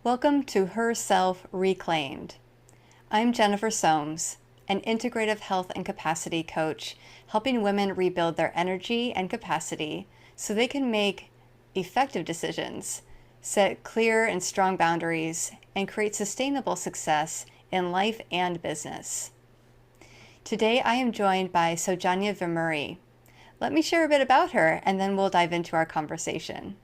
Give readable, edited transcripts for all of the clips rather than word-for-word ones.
Welcome to Herself Reclaimed. I'm Jennifer Soames, an integrative health and capacity coach, helping women rebuild their energy and capacity so they can make effective decisions, set clear and strong boundaries, and create sustainable success in life and business. Today I am joined by Saujanya Vemuri. Let me share a bit about her and then we'll dive into our conversation.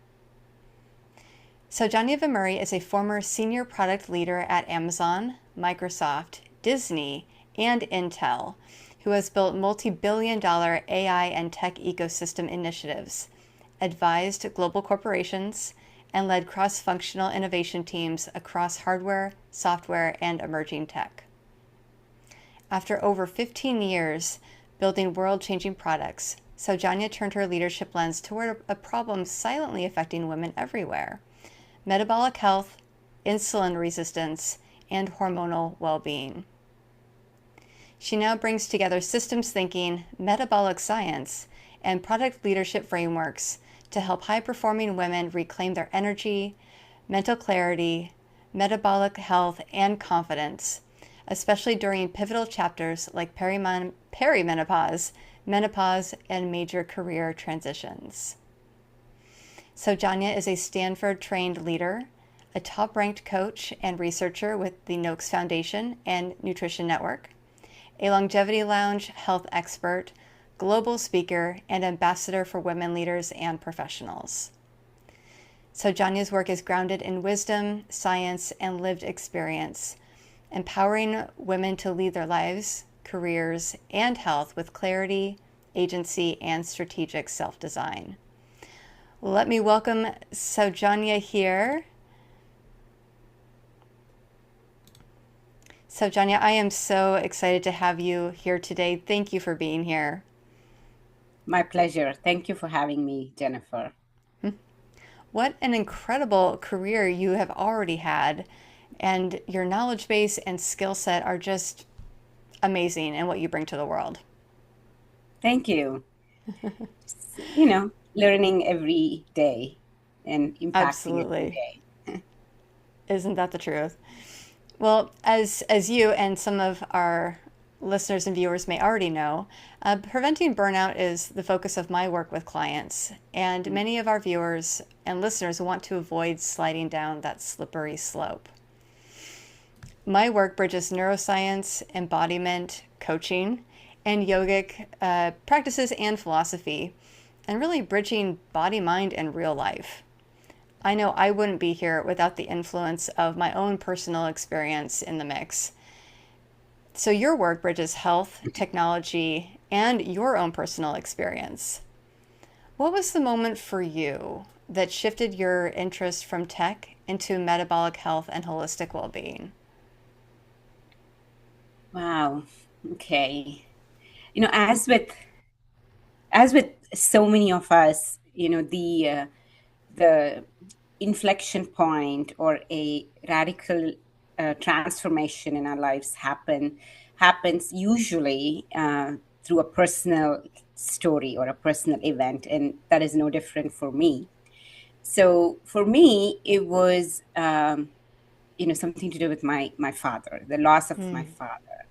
Saujanya Vemuri is a former senior product leader at Amazon, Microsoft, Disney, and Intel, who has built multi-billion-dollar AI and tech ecosystem initiatives, advised global corporations, and led cross-functional innovation teams across hardware, software, and emerging tech. After over 15 years building world-changing products, Saujanya turned her leadership lens toward a problem silently affecting women everywhere: metabolic health, insulin resistance, and hormonal well-being. She now brings together systems thinking, metabolic science, and product leadership frameworks to help high-performing women reclaim their energy, mental clarity, metabolic health, and confidence, especially during pivotal chapters like perimenopause, menopause, and major career transitions. Saujanya is a Stanford-trained leader, a top-ranked coach and researcher with the Noakes Foundation and Nutrition Network, a Longevity Lounge health expert, global speaker, and ambassador for women leaders and professionals. Saujanya's work is grounded in wisdom, science, and lived experience, empowering women to lead their lives, careers, and health with clarity, agency, and strategic self-design. Let me welcome Saujanya here. Saujanya, I am so excited to have you here today. Thank you for being here. My pleasure. Thank you for having me, Jennifer. What an incredible career you have already had, and your knowledge base and skill set are just amazing in what you bring to the world. Thank you. Learning every day and impacting every Absolutely. day. Isn't that the truth? Well, as you and some of our listeners and viewers may already know, preventing burnout is the focus of my work with clients, and many of our viewers and listeners want to avoid sliding down that slippery slope. My work bridges neuroscience, embodiment, coaching, and yogic practices and philosophy, and really bridging body, mind, and real life. I know I wouldn't be here without the influence of my own personal experience in the mix. So your work bridges health, technology, and your own personal experience. What was the moment for you that shifted your interest from tech into metabolic health and holistic well-being? Wow. Okay. As with so many of us, the inflection point or a radical transformation in our lives happens usually through a personal story or a personal event, and that is no different for me. So for me, it was something to do with my father, the loss of my Hmm. father.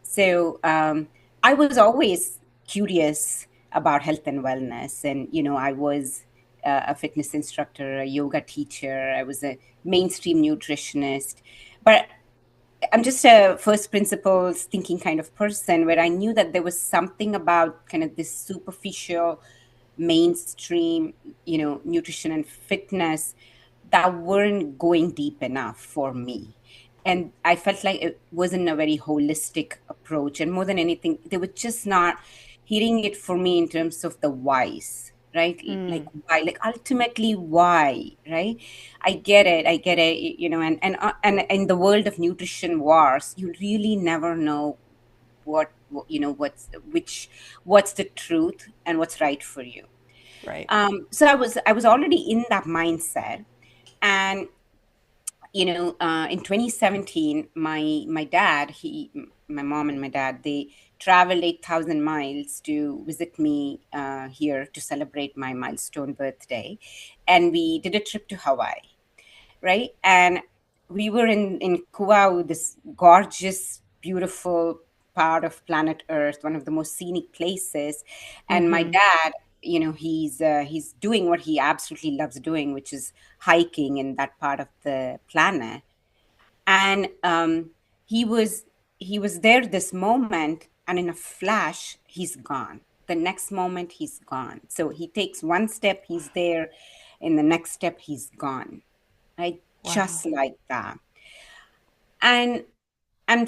So I was always curious about health and wellness. And, I was a fitness instructor, a yoga teacher, I was a mainstream nutritionist. But I'm just a first principles thinking kind of person where I knew that there was something about kind of this superficial mainstream, nutrition and fitness that weren't going deep enough for me. And I felt like it wasn't a very holistic approach. And more than anything, they were just not hitting it for me in terms of the whys, right? Like Hmm. why, like ultimately why, right? I get it, and in the world of nutrition wars, you really never know what's the truth and what's right for you. Right. So I was already in that mindset. And in 2017, my mom and my dad, they traveled 8,000 miles to visit me here to celebrate my milestone birthday, and we did a trip to Hawaii. right? And we were in Kuau, this gorgeous, beautiful part of planet Earth, one of the most scenic places. And my Mm-hmm. dad, he's doing what he absolutely loves doing, which is hiking in that part of the planet. And he was there this moment, and in a flash, he's gone. The next moment, he's gone. So he takes one step, he's there. In the next step, he's gone. Right? Wow. Just like that. And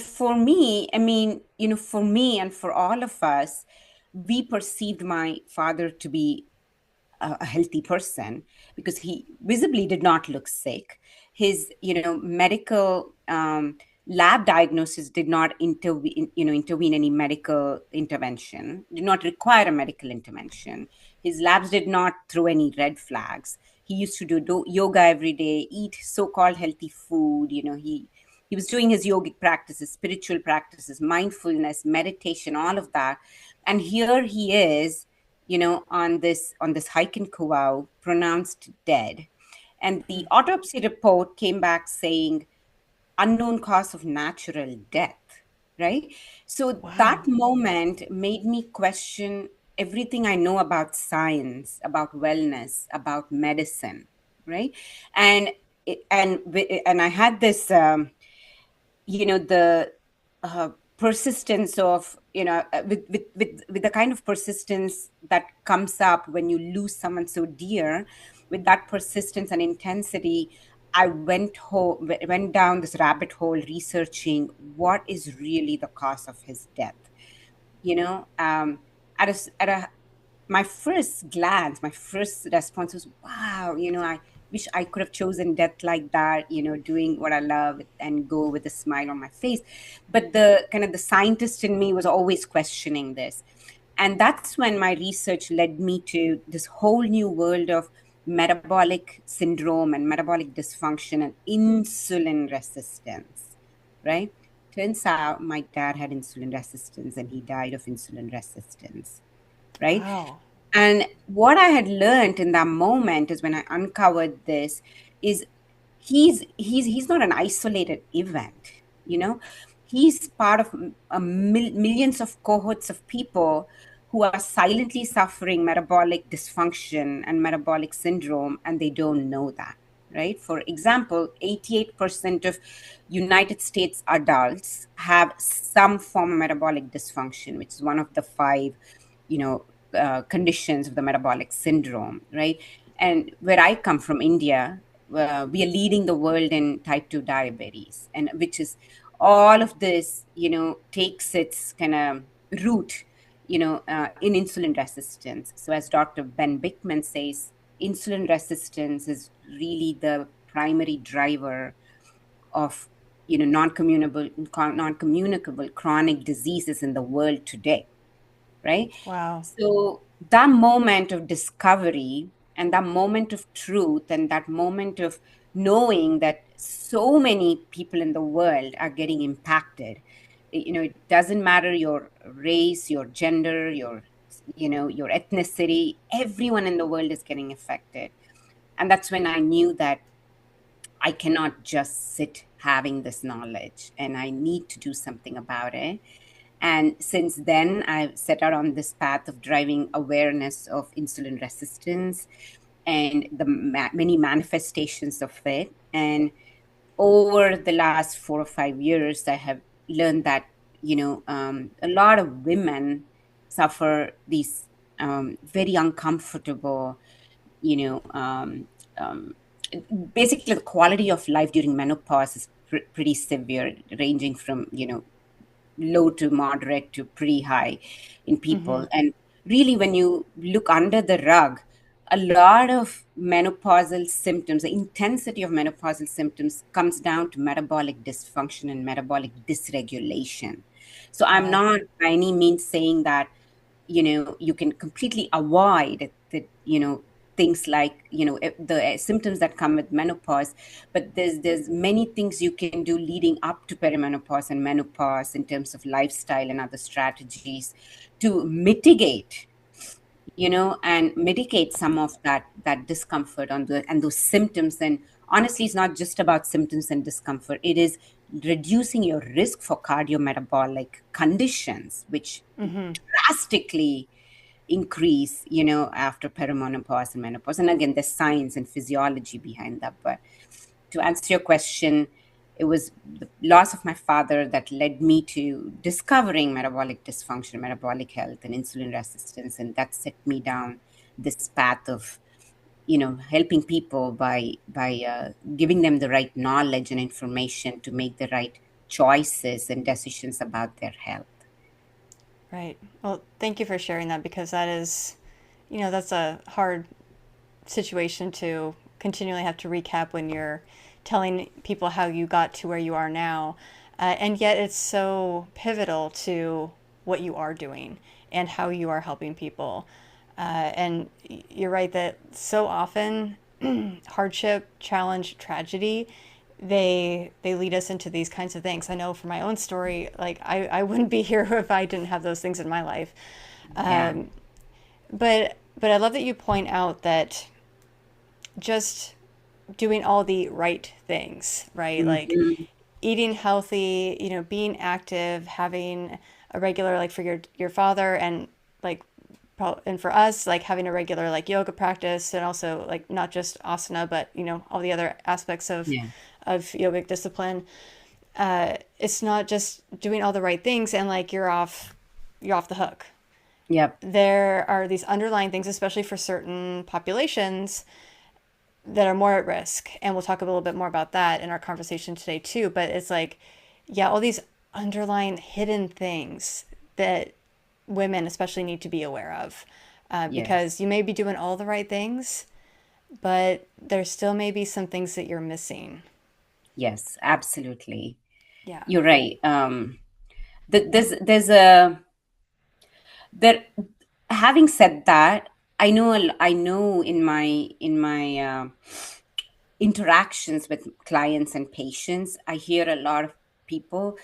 for me, I mean, for me and for all of us, we perceived my father to be a healthy person because he visibly did not look sick. His, medical lab diagnosis did not intervene any medical intervention, did not require a medical intervention. His labs did not throw any red flags. He used to do yoga every day, eat so-called healthy food. He was doing his yogic practices, spiritual practices, mindfulness, meditation, all of that. And here he is, on this hike in Kuau, pronounced dead. And the autopsy report came back saying unknown cause of natural death, right? So that Wow. moment made me question everything I know about science, about wellness, about medicine, right? And and I had this the persistence of with the kind of persistence that comes up when you lose someone so dear. With that persistence and intensity, I went down this rabbit hole researching what is really the cause of his death. you know um at a My first glance, my first response was, wow, I wish I could have chosen death like that, doing what I love and go with a smile on my face. But the kind of the scientist in me was always questioning this. And that's when my research led me to this whole new world of metabolic syndrome and metabolic dysfunction and insulin resistance, right? Turns out my dad had insulin resistance and he died of insulin resistance, right? Wow. And what I had learned in that moment is when I uncovered this is he's not an isolated event, you know. He's part of millions of cohorts of people who are silently suffering metabolic dysfunction and metabolic syndrome, and they don't know that, right? For example, 88% of United States adults have some form of metabolic dysfunction, which is one of the five, conditions of the metabolic syndrome, right? And where I come from, India, we are leading the world in type 2 diabetes, and which is all of this, takes its kind of root, in insulin resistance. So, as Dr. Ben Bickman says, insulin resistance is really the primary driver of, non-communicable chronic diseases in the world today, right? Wow. So that moment of discovery and that moment of truth and that moment of knowing that so many people in the world are getting impacted, it doesn't matter your race, your gender, your ethnicity, everyone in the world is getting affected. And that's when I knew that I cannot just sit having this knowledge and I need to do something about it. And since then, I've set out on this path of driving awareness of insulin resistance and the many manifestations of it. And over the last 4 or 5 years, I have learned that, a lot of women suffer these very uncomfortable, you know, basically the quality of life during menopause is pretty severe, ranging from, low to moderate to pretty high in Mm-hmm. people. And really, when you look under the rug, a lot of menopausal symptoms, the intensity of menopausal symptoms comes down to metabolic dysfunction and metabolic dysregulation. So I'm Wow. not by any means saying that, you can completely avoid the, things like, the symptoms that come with menopause, but there's many things you can do leading up to perimenopause and menopause in terms of lifestyle and other strategies to mitigate, and mitigate some of that discomfort on the and those symptoms, and honestly, it's not just about symptoms and discomfort. It is reducing your risk for cardiometabolic conditions, which drastically increase, after perimenopause and menopause. And again, there's science and physiology behind that. But to answer your question, it was the loss of my father that led me to discovering metabolic dysfunction, metabolic health, and insulin resistance. And that set me down this path of, helping people by giving them the right knowledge and information to make the right choices and decisions about their health. Right. Well, thank you for sharing that, because that is, that's a hard situation to continually have to recap when you're telling people how you got to where you are now. And yet it's so pivotal to what you are doing and how you are helping people. And you're right that so often hardship, challenge, tragedy, they lead us into these kinds of things. I know from my own story, like I wouldn't be here if I didn't have those things in my life. Yeah. But I love that you point out that just doing all the right things, right? Like Mhm. eating healthy, being active, having a regular, like for your father, and like and for us, like having a regular like yoga practice, and also like not just asana, but all the other aspects Yeah. of yogic discipline. It's not just doing all the right things and like you're off the hook. Yep. There are these underlying things, especially for certain populations, that are more at risk. And we'll talk a little bit more about that in our conversation today too. But it's like, yeah, all these underlying hidden things that women especially need to be aware of. Yes. Because you may be doing all the right things, but there still may be some things that you're missing. Yes, absolutely. Yeah. You're right. There's a there. Having said that, I know in my interactions with clients and patients, I hear a lot of people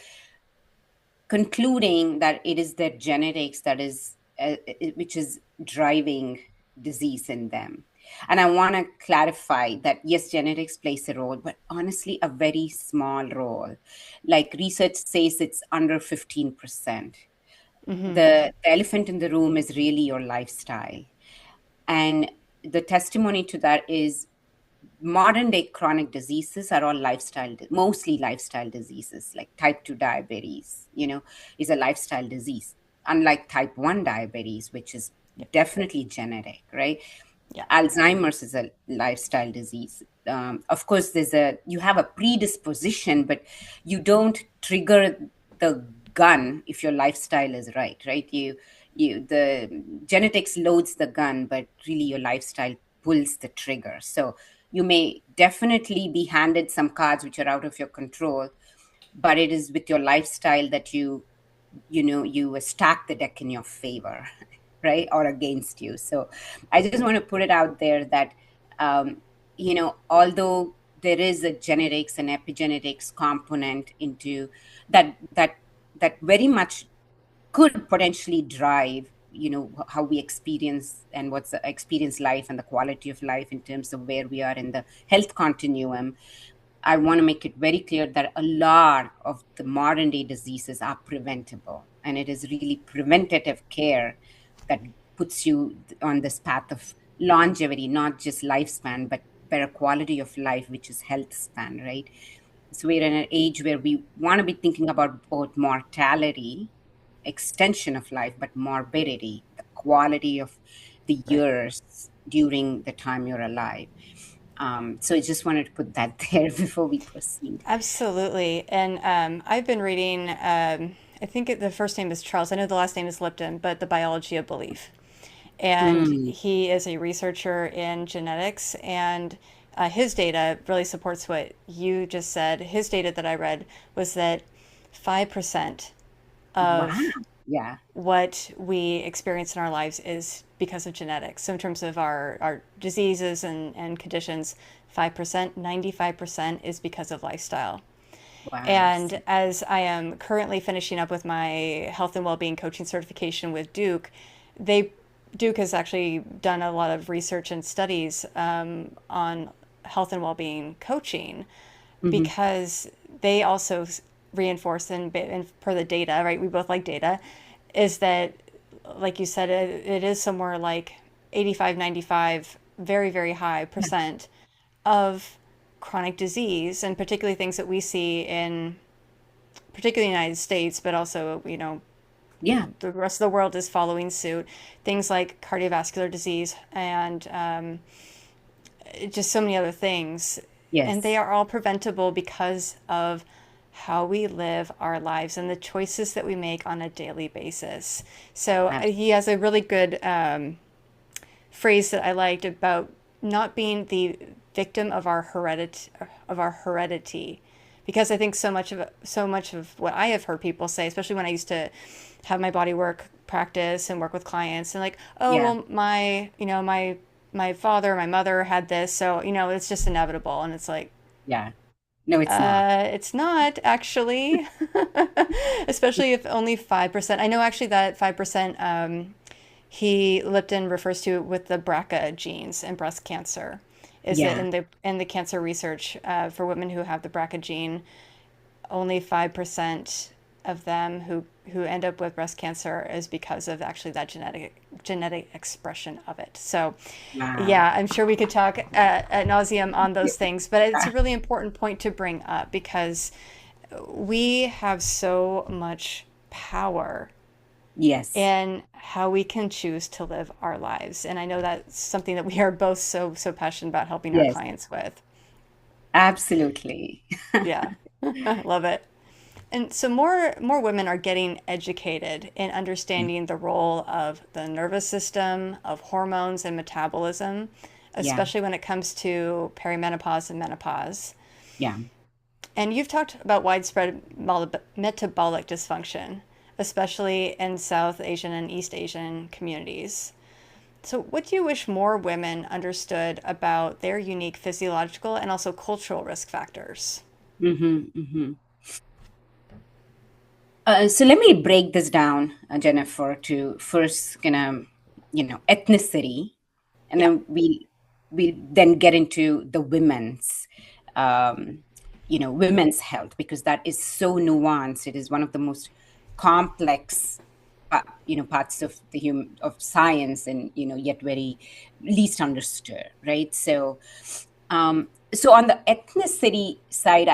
concluding that it is their genetics that is which is driving disease in them. And I want to clarify that yes, genetics plays a role, but honestly a very small role. Like research says it's under 15%. The elephant in the room is really your lifestyle. And the testimony to that is modern day chronic diseases are all mostly lifestyle diseases. Like type 2 diabetes, is a lifestyle disease, unlike type 1 diabetes, which is Yep. definitely genetic, right? Yeah. Alzheimer's is a lifestyle disease. Of course, you have a predisposition, but you don't trigger the gun if your lifestyle is right, right? The genetics loads the gun, but really your lifestyle pulls the trigger. So you may definitely be handed some cards which are out of your control, but it is with your lifestyle that you stack the deck in your favor, right, or against you. So I just want to put it out there that although there is a genetics and epigenetics component into that very much could potentially drive how we experience and what's the experience life and the quality of life in terms of where we are in the health continuum. I want to make it very clear that a lot of the modern day diseases are preventable, and it is really preventative care that puts you on this path of longevity, not just lifespan, but better quality of life, which is health span, right? So we're in an age where we want to be thinking about both mortality, extension of life, but morbidity, the quality of the Right. years during the time you're alive. So I just wanted to put that there before we proceed. Absolutely. And I've been reading, I think the first name is Charles. I know the last name is Lipton, but The Biology of Belief. And Mm, he is a researcher in genetics, and his data really supports what you just said. His data that I read was that 5% wow. of Yeah. what we experience in our lives is because of genetics. So in terms of our diseases and conditions, 5%, 95% is because of lifestyle. Wow. And as I am currently finishing up with my health and well-being coaching certification with they Duke has actually done a lot of research and studies on health and well-being coaching, Hmm. because they also reinforce, and per the data, right? We both like data, is that, like you said, it is somewhere like 85, 95, very, very high percent of chronic disease, and particularly things that we see in particularly the United States, but also, Yeah. the rest of the world is following suit. Things like cardiovascular disease and just so many other things. And they Yes. are all preventable because of how we live our lives and the choices that we make on a daily basis. So he has a really good phrase that I liked about not being the victim of our heredity, because I think so much of what I have heard people say, especially when I used to have my body work practice and work with clients, and like, oh Yeah. well, my father, my mother had this, so it's just inevitable, and it's like, Yeah. No, it's not. it's not actually, especially if only 5%. I know actually that 5%, he Lipton refers to with the BRCA genes and breast cancer, is that Yeah. in the cancer research, for women who have the BRCA gene, only 5% of them who end up with breast cancer is because of actually that genetic expression of it. So, Wow. yeah, I'm sure we could talk at nauseum on those things, but it's a really important point to bring up because we have so much power Yes. in how we can choose to live our lives. And I know that's something that we are both so passionate about helping our Yes. clients with. Absolutely. Yeah. I love it. And so more women are getting educated in understanding the role of the nervous system, of hormones and metabolism, Yeah. especially when it comes to perimenopause and menopause. Yeah. And you've talked about widespread metabolic dysfunction, especially in South Asian and East Asian communities. So, what do you wish more women understood about their unique physiological and also cultural risk factors? Hmm. Hmm. So let me break this down, Jennifer, to first kind of, ethnicity, and Yeah. then we then get into the um, women's health, because that is so nuanced. It is one of the most complex, parts of the human of science, and yet very least understood, right? So on the ethnicity side,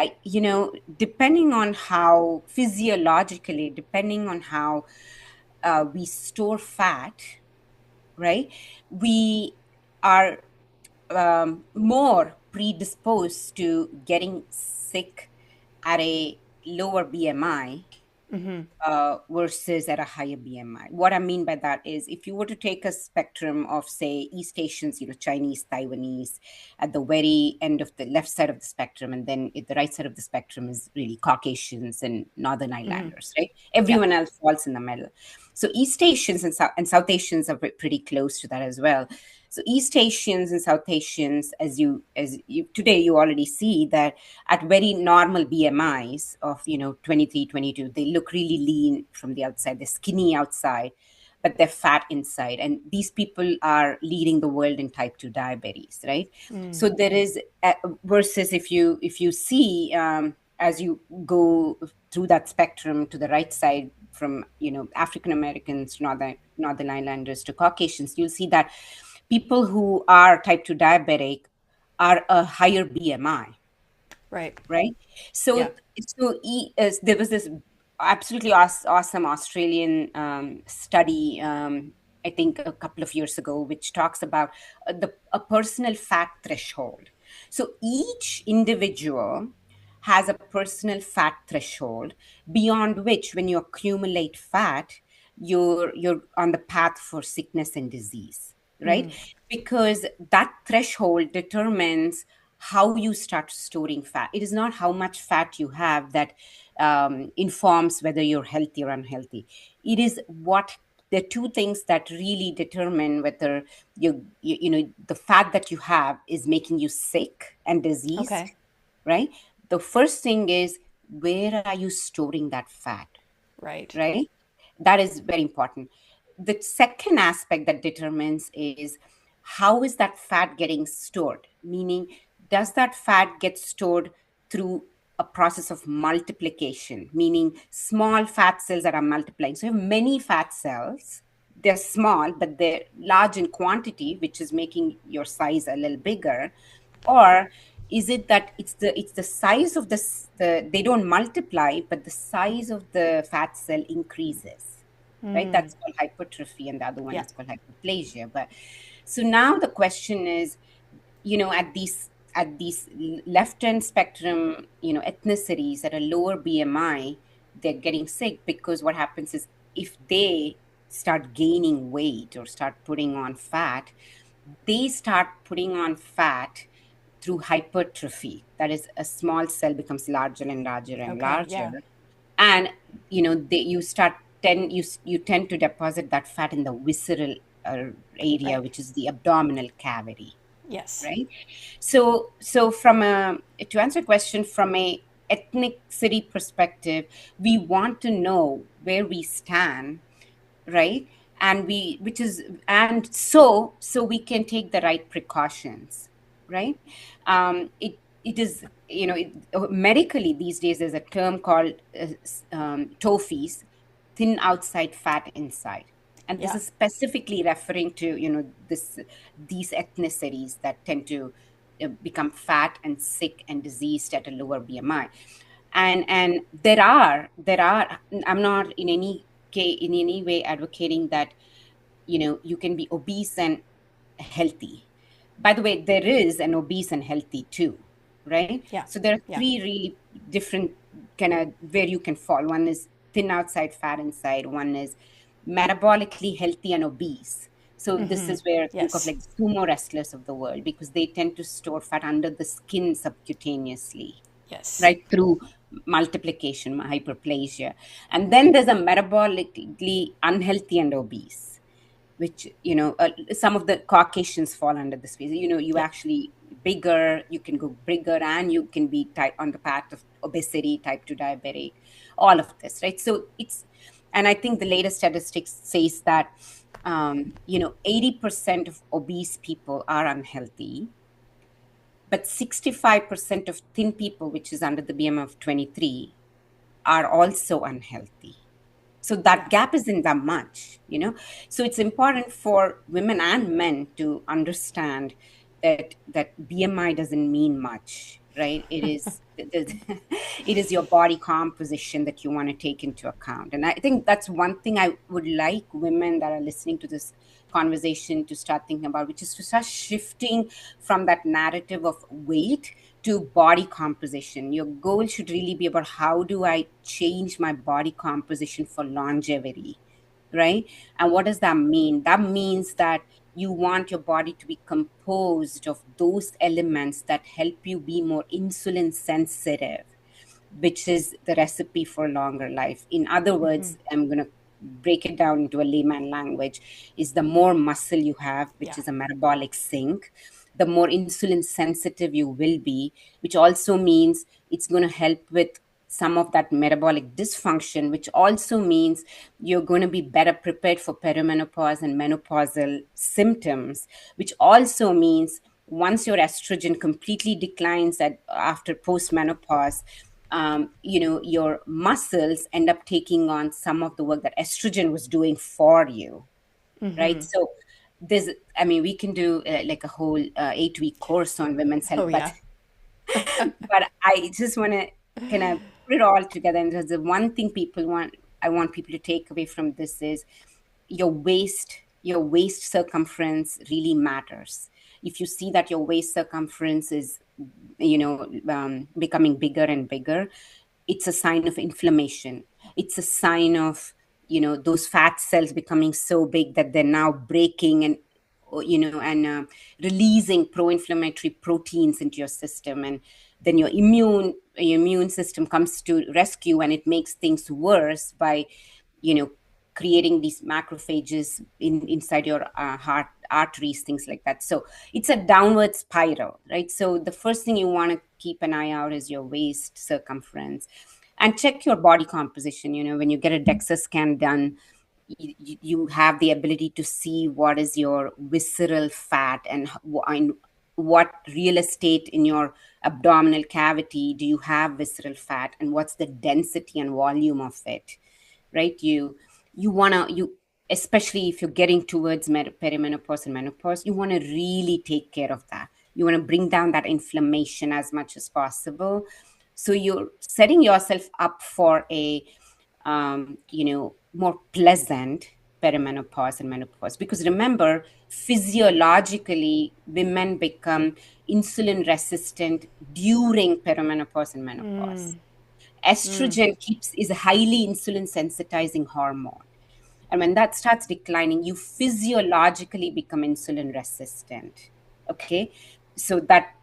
depending on how physiologically, depending on how we store fat, right? We are more predisposed to getting sick at a lower BMI Mm-hmm. versus at a higher BMI. What I mean by that is, if you were to take a spectrum of, say, East Asians, Chinese, Taiwanese, at the very end of the left side of the spectrum, and then at the right side of the spectrum is really Caucasians and Northern Mm-hmm. Islanders, right? Yeah. Everyone else falls in the middle. So East Asians and South Asians are pretty close to that as well. So East Asians and South Asians, as you today, you already see that at very normal BMIs of 23, 22, they look really lean from the outside. They're skinny outside, but they're fat inside. And these people are leading the world in type 2 diabetes, right? Mm. So there is versus if you see, as you go through that spectrum to the right side, from African Americans to Northern Islanders to Caucasians, you'll see that people who are type 2 diabetic are a higher BMI, Right. right? Yeah. There was this absolutely awesome Australian study, I think a couple of years ago, which talks about a personal fat threshold. So each individual has a personal fat threshold beyond which, when you accumulate fat, you're on the path for sickness and disease, right? Mm. Because that threshold determines how you start storing fat. It is not how much fat you have that informs whether you're healthy or unhealthy. It is what the two things that really determine whether the fat that you have is making you sick and diseased, Okay. right? The first thing is, where are you storing that fat, Right. right? That is very important. The second aspect that determines is, how is that fat getting stored? Meaning, does that fat get stored through a process of multiplication, meaning small fat cells that are multiplying? So you have many fat cells. They're small, but they're large in quantity, which is making your size a little bigger. Or is it that it's the size of the they don't multiply, but the size of the fat cell increases, right? That's called hypertrophy, and the other one Yeah. is called hyperplasia. But so now the question is, at these left end spectrum, ethnicities at a lower BMI, they're getting sick because what happens is, if they start gaining weight or start putting on fat, they start putting on fat through hypertrophy. That is, a small cell becomes larger and larger and Okay. larger, Yeah. and you tend to deposit that fat in the visceral area, Right. which is the abdominal cavity, Yes. right? So to answer your question, from a ethnicity perspective, we want to know where we stand, right? And we which is and so we can take the right precautions, right? It is, medically these days there's a term called TOFIs, thin outside, fat inside. And this Yeah. is specifically referring to, these ethnicities that tend to become fat and sick and diseased at a lower BMI. And there are, I'm not in any way advocating that, you can be obese and healthy. By the way, there is an obese and healthy too, right? Yeah. So there are Yeah. three really different kind of where you can fall. One is thin outside, fat inside. One is metabolically healthy and obese. So this is where, think of Yes. like sumo wrestlers of the world, because they tend to store fat under the skin subcutaneously, Yes. right, through multiplication, hyperplasia. And then there's a metabolically unhealthy and obese, which, some of the Caucasians fall under this phase. You Yeah. actually bigger, you can go bigger, and you can be type on the path of obesity, type 2 diabetic, all of this, right? So and I think the latest statistics says that 80% of obese people are unhealthy, but 65% of thin people, which is under the BMI of 23, are also unhealthy. So that Yeah. gap isn't that much. So it's important for women and men to understand that BMI doesn't mean much, right? It is your body composition that you want to take into account. And I think that's one thing I would like women that are listening to this conversation to start thinking about, which is to start shifting from that narrative of weight to body composition. Your goal should really be about, how do I change my body composition for longevity, right? And what does that mean? That means that you want your body to be composed of those elements that help you be more insulin sensitive, which is the recipe for longer life. In other words, I'm going to break it down into a layman language, is the more muscle you have, which Yeah. is a metabolic sink, the more insulin sensitive you will be, which also means it's going to help with some of that metabolic dysfunction, which also means you're going to be better prepared for perimenopause and menopausal symptoms, which also means once your estrogen completely declines after postmenopause, your muscles end up taking on some of the work that estrogen was doing for you, right? So we can do like a whole 8-week course on women's health, Oh, but yeah. but I just want to kind of put it all together. And there's the one thing I want people to take away from this is, your waist circumference really matters. If you see that your waist circumference is, becoming bigger and bigger, it's a sign of inflammation. It's a sign of, those fat cells becoming so big that they're now breaking and releasing pro-inflammatory proteins into your system. And then your immune system comes to rescue, and it makes things worse by, you know creating these macrophages inside your heart arteries, things like that. So it's a downward spiral, right? So the first thing you want to keep an eye out is your waist circumference, and check your body composition. When you get a DEXA scan done, you have the ability to see what is your visceral fat, and what real estate in your abdominal cavity do you have visceral fat, and what's the density and volume of it, right? You want to, you, especially if you're getting towards perimenopause and menopause, you want to really take care of that. You want to bring down that inflammation as much as possible, so you're setting yourself up for a more pleasant perimenopause and menopause. Because remember, physiologically, women become insulin resistant during perimenopause and menopause. Estrogen is a highly insulin sensitizing hormone. And when that starts declining, you physiologically become insulin resistant. Okay. So that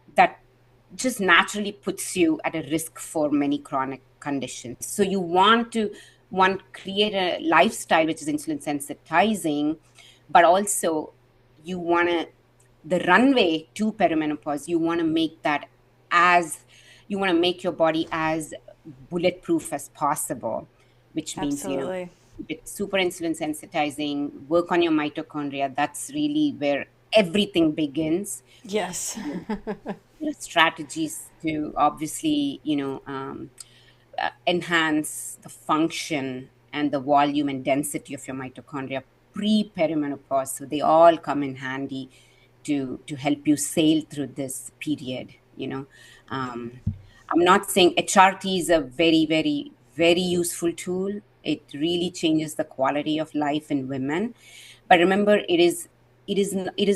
just naturally puts you at a risk for many chronic conditions. So you want to create a lifestyle which is insulin sensitizing, but also you want to, the runway to perimenopause, you want to make that as, you want to make your body as bulletproof as possible, which means, Absolutely. it's super insulin sensitizing, work on your mitochondria. That's really where everything begins. Yes. There are strategies to obviously, enhance the function and the volume and density of your mitochondria pre-perimenopause. So they all come in handy to help you sail through this period. Um, I'm not saying HRT is a very, very, very useful tool. It really changes the quality of life in women. But remember, it is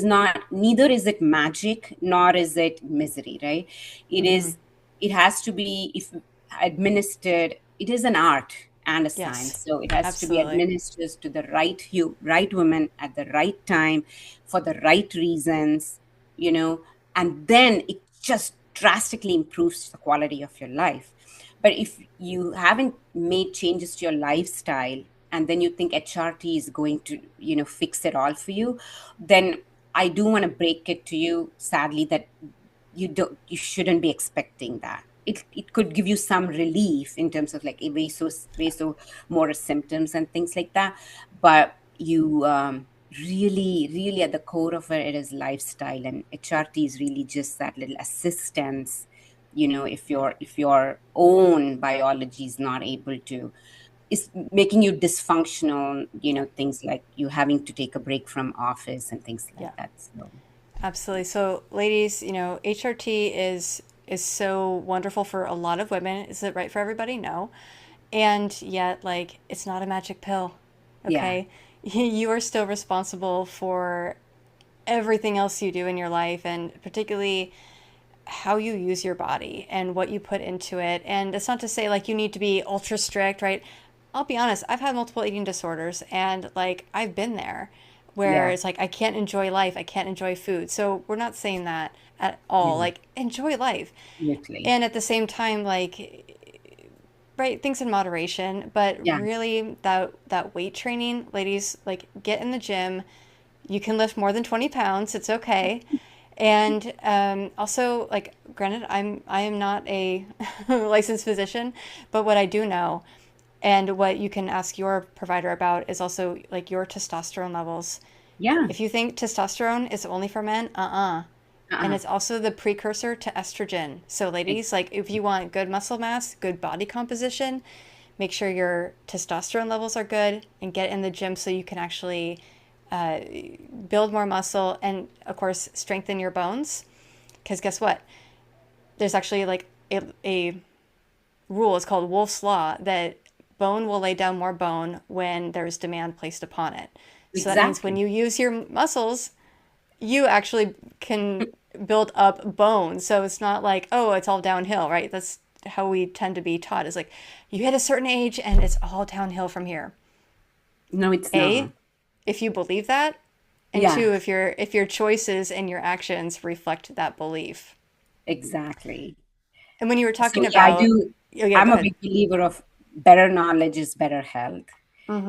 not, neither is it magic nor is it misery, right? It is, it has to be, if administered, it is an art and a Yes. science. So it has to be Absolutely. administered to the right woman at the right time for the right reasons, and then it just drastically improves the quality of your life. But if you haven't made changes to your lifestyle and then you think HRT is going to, fix it all for you, then I do want to break it to you, sadly, that you shouldn't be expecting that. It could give you some relief in terms of like vasomotor symptoms and things like that, but you really, really at the core of it is lifestyle, and HRT is really just that little assistance. If your own biology is not able to, is making you dysfunctional, things like you having to take a break from office and things like Yeah. that. So Absolutely. So, ladies, HRT is so wonderful for a lot of women. Is it right for everybody? No. And yet, like, it's not a magic pill. yeah, Okay? You are still responsible for everything else you do in your life, and particularly how you use your body and what you put into it. And it's not to say like you need to be ultra strict, right? I'll be honest, I've had multiple eating disorders, and like I've been there where yeah, it's like I can't enjoy life, I can't enjoy food. So we're not saying that at all. yeah, Like enjoy life. absolutely. And at the same time, like, right, things in moderation, but Yeah. really that weight training, ladies, like get in the gym. You can lift more than 20 pounds. It's okay. And also, like, granted, I am not a licensed physician, but what I do know, and what you can ask your provider about, is also like your testosterone levels. Yeah. If you think testosterone is only for men, and Uh-uh. it's also the precursor to estrogen. So, ladies, like, if you want good muscle mass, good body composition, make sure your testosterone levels are good and get in the gym so you can actually uh, build more muscle and, of course, strengthen your bones. Because guess what? There's actually like a rule, it's called Wolff's Law, that bone will lay down more bone when there's demand placed upon it. So that means when Exactly. you use your muscles, you actually can build up bone. So it's not like, oh, it's all downhill, right? That's how we tend to be taught, is like you hit a certain age and it's all downhill from here. No, it's A, not. if you believe that, and Yeah, two, if your choices and your actions reflect that belief. exactly. And when you were So talking yeah, I about, do. oh yeah, I'm go a ahead. big believer of better knowledge is better health.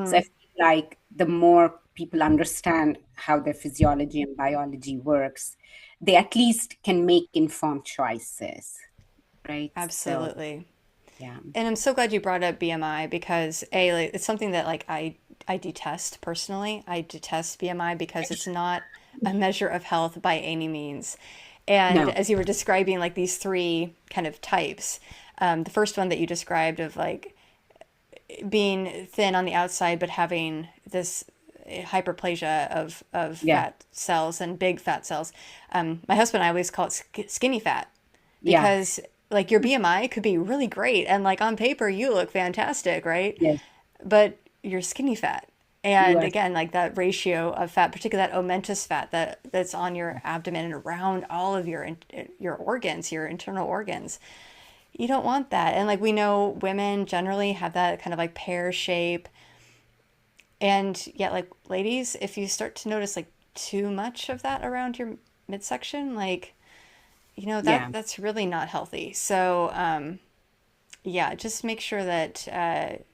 So I feel like the more people understand how their physiology and biology works, they at least can make informed choices, right? So Absolutely. yeah, And I'm so glad you brought up BMI because A, like, it's something that like I detest personally. I detest BMI because it's not a measure of health by any means. And No. as you were describing like these three kind of types, the first one that you described of like being thin on the outside but having this hyperplasia of Yeah. fat cells and big fat cells. My husband and I always call it skinny fat Yeah. because like your BMI could be really great and like on paper you look fantastic, right? Yes. But you're skinny fat. You And are. again, like that ratio of fat, particularly that omentous fat that's on your abdomen and around all of your organs, your internal organs, you don't want that. And like we know women generally have that kind of like pear shape. And yet like ladies, if you start to notice like too much of that around your midsection, like Yeah. that's really not healthy. So yeah, just make sure that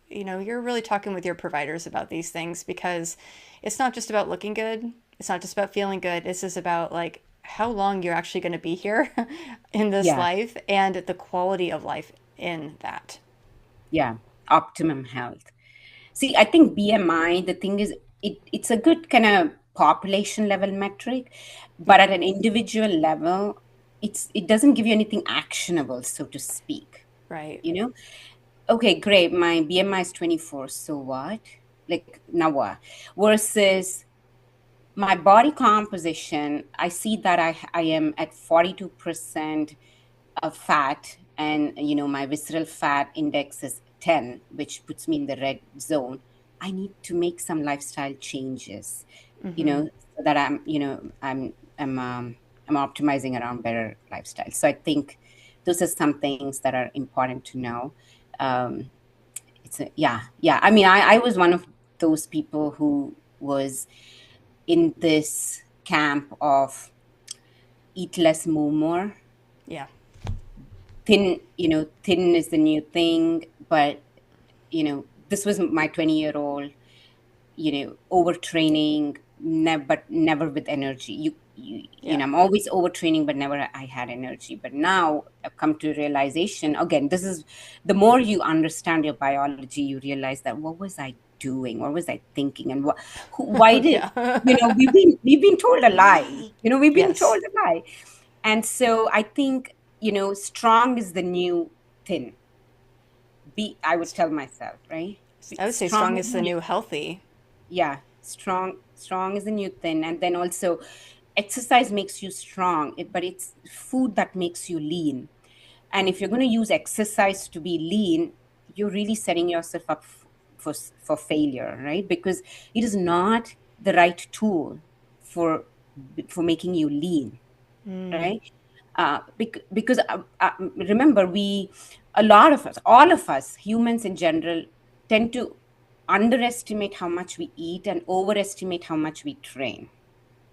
you're really talking with your providers about these things because it's not just about looking good. It's not just about feeling good. This is about like how long you're actually going to be here in this Yeah. life and the quality of life in that. Yeah. Optimum health. See, I think BMI, the thing is, it's a good kind of population level metric, but Yeah, at an individual level, it doesn't give you anything actionable, so to speak. right. You know? Okay, great. My BMI is 24. So what? Like, now what? Versus my body composition, I see that I am at 42% of fat, and my visceral fat index is 10, which puts me in the red zone. I need to make some lifestyle changes, Mm-hmm. so that I'm optimizing around better lifestyle. So I think those are some things that are important to know. um, yeah. I mean, I was one of those people who was in this camp of eat less, move more. Yeah. Thin is the new thing, but this was my 20-year-old, overtraining, but never with energy. Yeah. I'm always overtraining, but never I had energy. But now I've come to realization, again, this is the more you understand your biology, you realize that what was I doing? What was I thinking? And why Oh, did, yeah. we've been told a lie. We've been Yes. told a lie. And so I think, strong is the new thin. I would tell myself, right? I would say Strong strong is is the the new, new healthy. yeah, strong is the new thin. And then also exercise makes you strong, but it's food that makes you lean. And if you're going to use exercise to be lean, you're really setting yourself up for failure, right? Because it is not the right tool for for making you lean, Mm. right? Because remember, a lot of us, all of us, humans in general, tend to underestimate how much we eat and overestimate how much we train,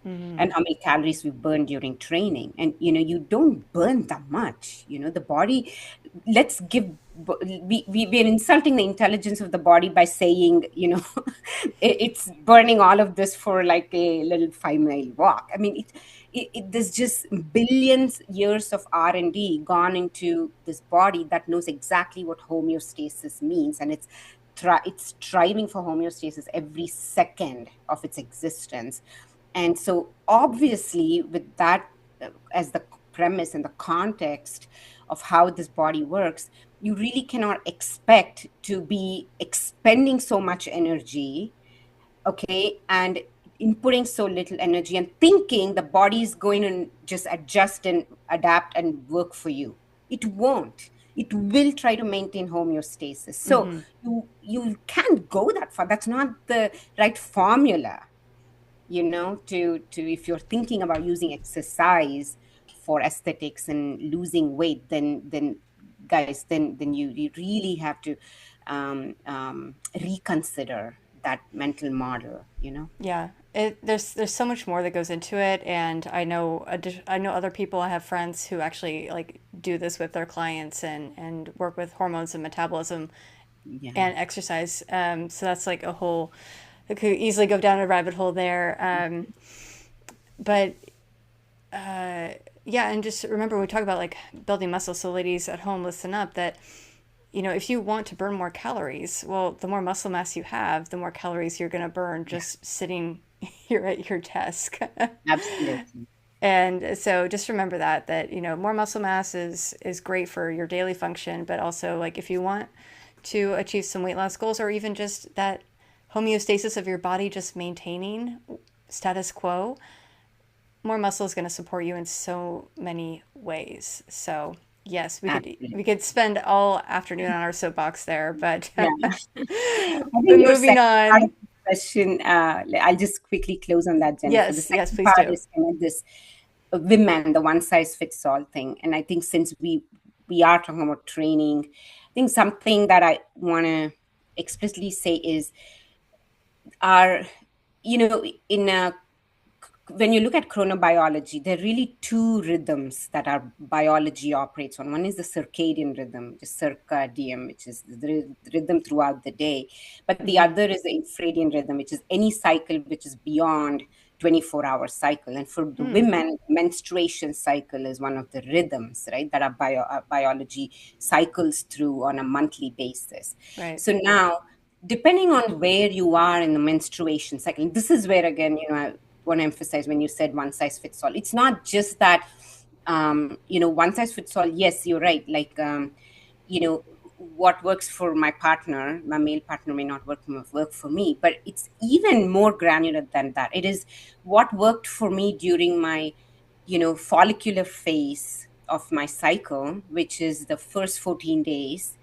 Mm-hmm. and how many calories we burn during training. And you don't burn that much. The body, let's give we're insulting the intelligence of the body by saying, it's burning all of this for like a little 5 mile walk. I mean, there's just billions years of R&D gone into this body that knows exactly what homeostasis means, and it's striving for homeostasis every second of its existence. And so, obviously, with that as the premise and the context of how this body works, you really cannot expect to be expending so much energy, okay, and inputting so little energy and thinking the body is going to just adjust and adapt and work for you. It won't. It will try to maintain homeostasis. So Mm-hmm. you can't go that far. That's not the right formula, to if you're thinking about using exercise for aesthetics and losing weight, then guys, then you really have to reconsider that mental model. Yeah, there's so much more that goes into it, and I know other people. I have friends who actually like do this with their clients and work with hormones and metabolism Yeah. and exercise. So that's like a whole. It could easily go down a rabbit hole there. But yeah, and just remember when we talk about like building muscle. So ladies at home, listen up. That if you want to burn more calories, well, the more muscle mass you have, the more calories you're going to burn Yeah. just sitting here at your desk. Absolutely. And so just remember that more muscle mass is great for your daily function, but also like if you want to achieve some weight loss goals or even just that homeostasis of your body just maintaining status quo, more muscle is going to support you in so many ways. So yes, we Absolutely. could spend all afternoon on our soapbox there, but Yeah. I but think your moving second part on. of the question, I'll just quickly close on that, Jennifer. The Yes, second please part do. is kind of this women, the one size fits all thing. And I think since we are talking about training, I think something that I want to explicitly say is our, in a when you look at chronobiology, there are really two rhythms that our biology operates on. One is the circadian rhythm, the circadian, which is the rhythm throughout the day. But the Mm-hmm. other is the infradian rhythm, which is any cycle which is beyond 24-hour cycle. And for the Mm, women, menstruation cycle is one of the rhythms, right, that our biology cycles through on a monthly basis. right. So now, depending on where you are in the menstruation cycle, this is where again, I want to emphasize when you said one size fits all. It's not just that, one size fits all. Yes, you're right. Like, what works for my partner, my male partner may not work for me. But it's even more granular than that. It is what worked for me during my, follicular phase of my cycle, which is the first 14 days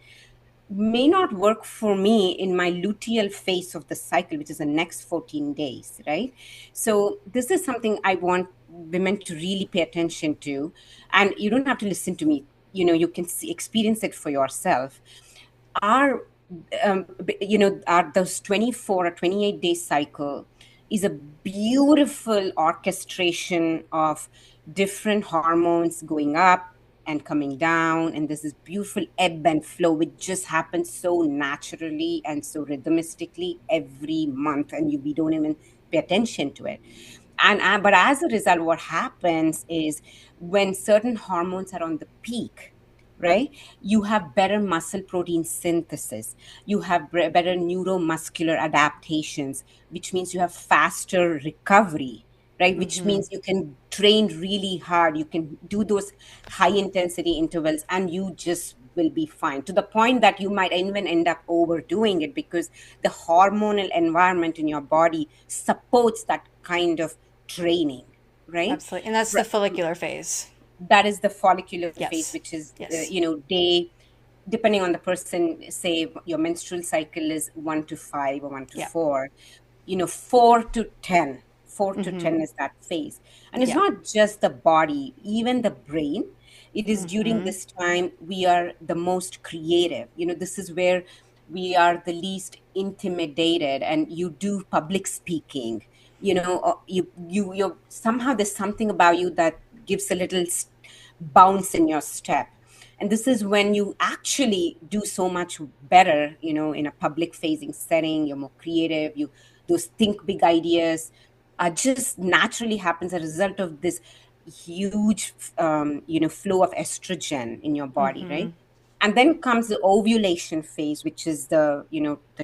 may not work for me in my luteal phase of the cycle, which is the next 14 days, right? So, this is something I want women to really pay attention to. And you don't have to listen to me, you can experience it for yourself. Our our those 24 or 28-day cycle is a beautiful orchestration of different hormones going up and coming down, and there's this beautiful ebb and flow which just happens so naturally and so rhythmistically every month, and we don't even pay attention to it. And but as a result, what happens is when certain hormones are on the peak, right, you have better muscle protein synthesis, you have better neuromuscular adaptations, which means you have faster recovery, right, which Mm-hmm. means you can train really hard, you can do those high intensity intervals, and you just will be fine, to the point that you might even end up overdoing it because the hormonal environment in your body supports that kind of training, right? Absolutely. And that's the Right. follicular phase. That is the follicular phase, Yes. which is, Yes. day, depending on the person, say your menstrual cycle is 1 to 5 or one to Yeah. four, 4 to 10. 4 to Mm-hmm. 10 is that phase. And it's Yeah. not just the body, even the brain. It is during Mm-hmm. this time we are the most creative. This is where we are the least intimidated, and you do public speaking. You somehow there's something about you that gives a little bounce in your step, and this is when you actually do so much better, in a public facing setting. You're more creative, you those think big ideas just naturally happens as a result of this huge flow of estrogen in your body, Mm-hmm. right? And then comes the ovulation phase, which is the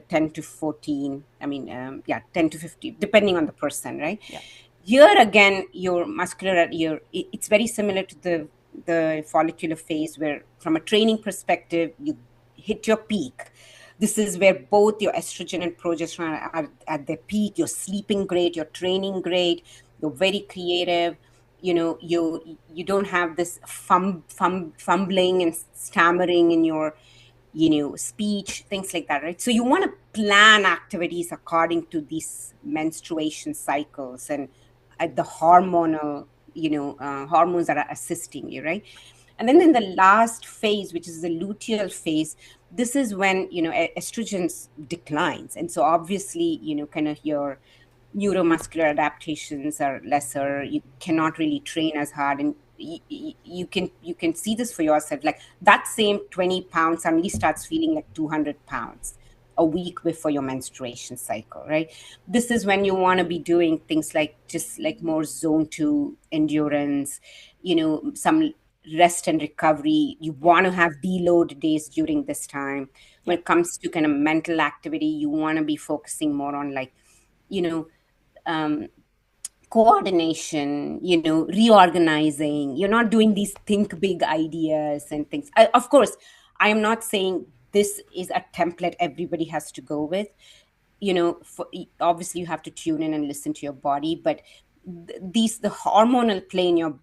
10 to 14, I mean, yeah, 10 to 50, depending on the person, right? Yeah. Here again, your muscular, it's very similar to the follicular phase, where from a training perspective you hit your peak. This is where both your estrogen and progesterone are at their peak. You're sleeping great, you're training great, you're very creative. You don't have this fumbling and stammering in your speech, things like that, right? So you want to plan activities according to these menstruation cycles and the hormonal hormones that are assisting you, right? And then in the last phase, which is the luteal phase, this is when estrogens declines, and so obviously kind of your neuromuscular adaptations are lesser, you cannot really train as hard, and you can see this for yourself, like that same 20 pounds suddenly starts feeling like 200 pounds a week before your menstruation cycle, right? This is when you want to be doing things like just like more zone 2 endurance, some rest and recovery. You Yeah. want to have deload days during this time. When Yeah. it comes to kind of mental activity, you want to be focusing more on, like, you know um, coordination, reorganizing. You're not doing these think big ideas and things. Of course, I am not saying this is a template everybody has to go with. Obviously you have to tune in and listen to your body, but the hormonal play in your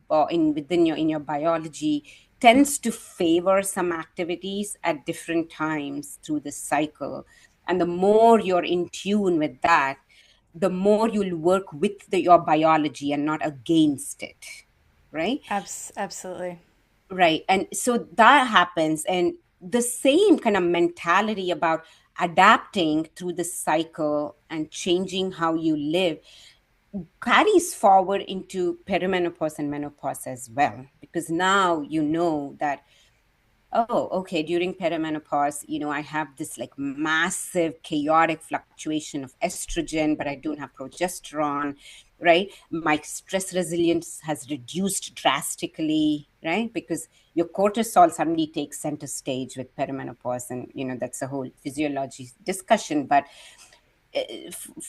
in your biology tends to favor some activities at different times through the cycle. And the more you're in tune with that, the more you'll work with your biology and not against it, right? Absolutely. Right. And so that happens. And the same kind of mentality about adapting through the cycle and changing how you live carries forward into perimenopause and menopause as well. Because now you know that, oh, okay, during perimenopause, I have this like massive chaotic fluctuation of estrogen, but I don't have progesterone, right? My stress resilience has reduced drastically, right? Because your cortisol suddenly takes center stage with perimenopause. And, that's a whole physiology discussion. But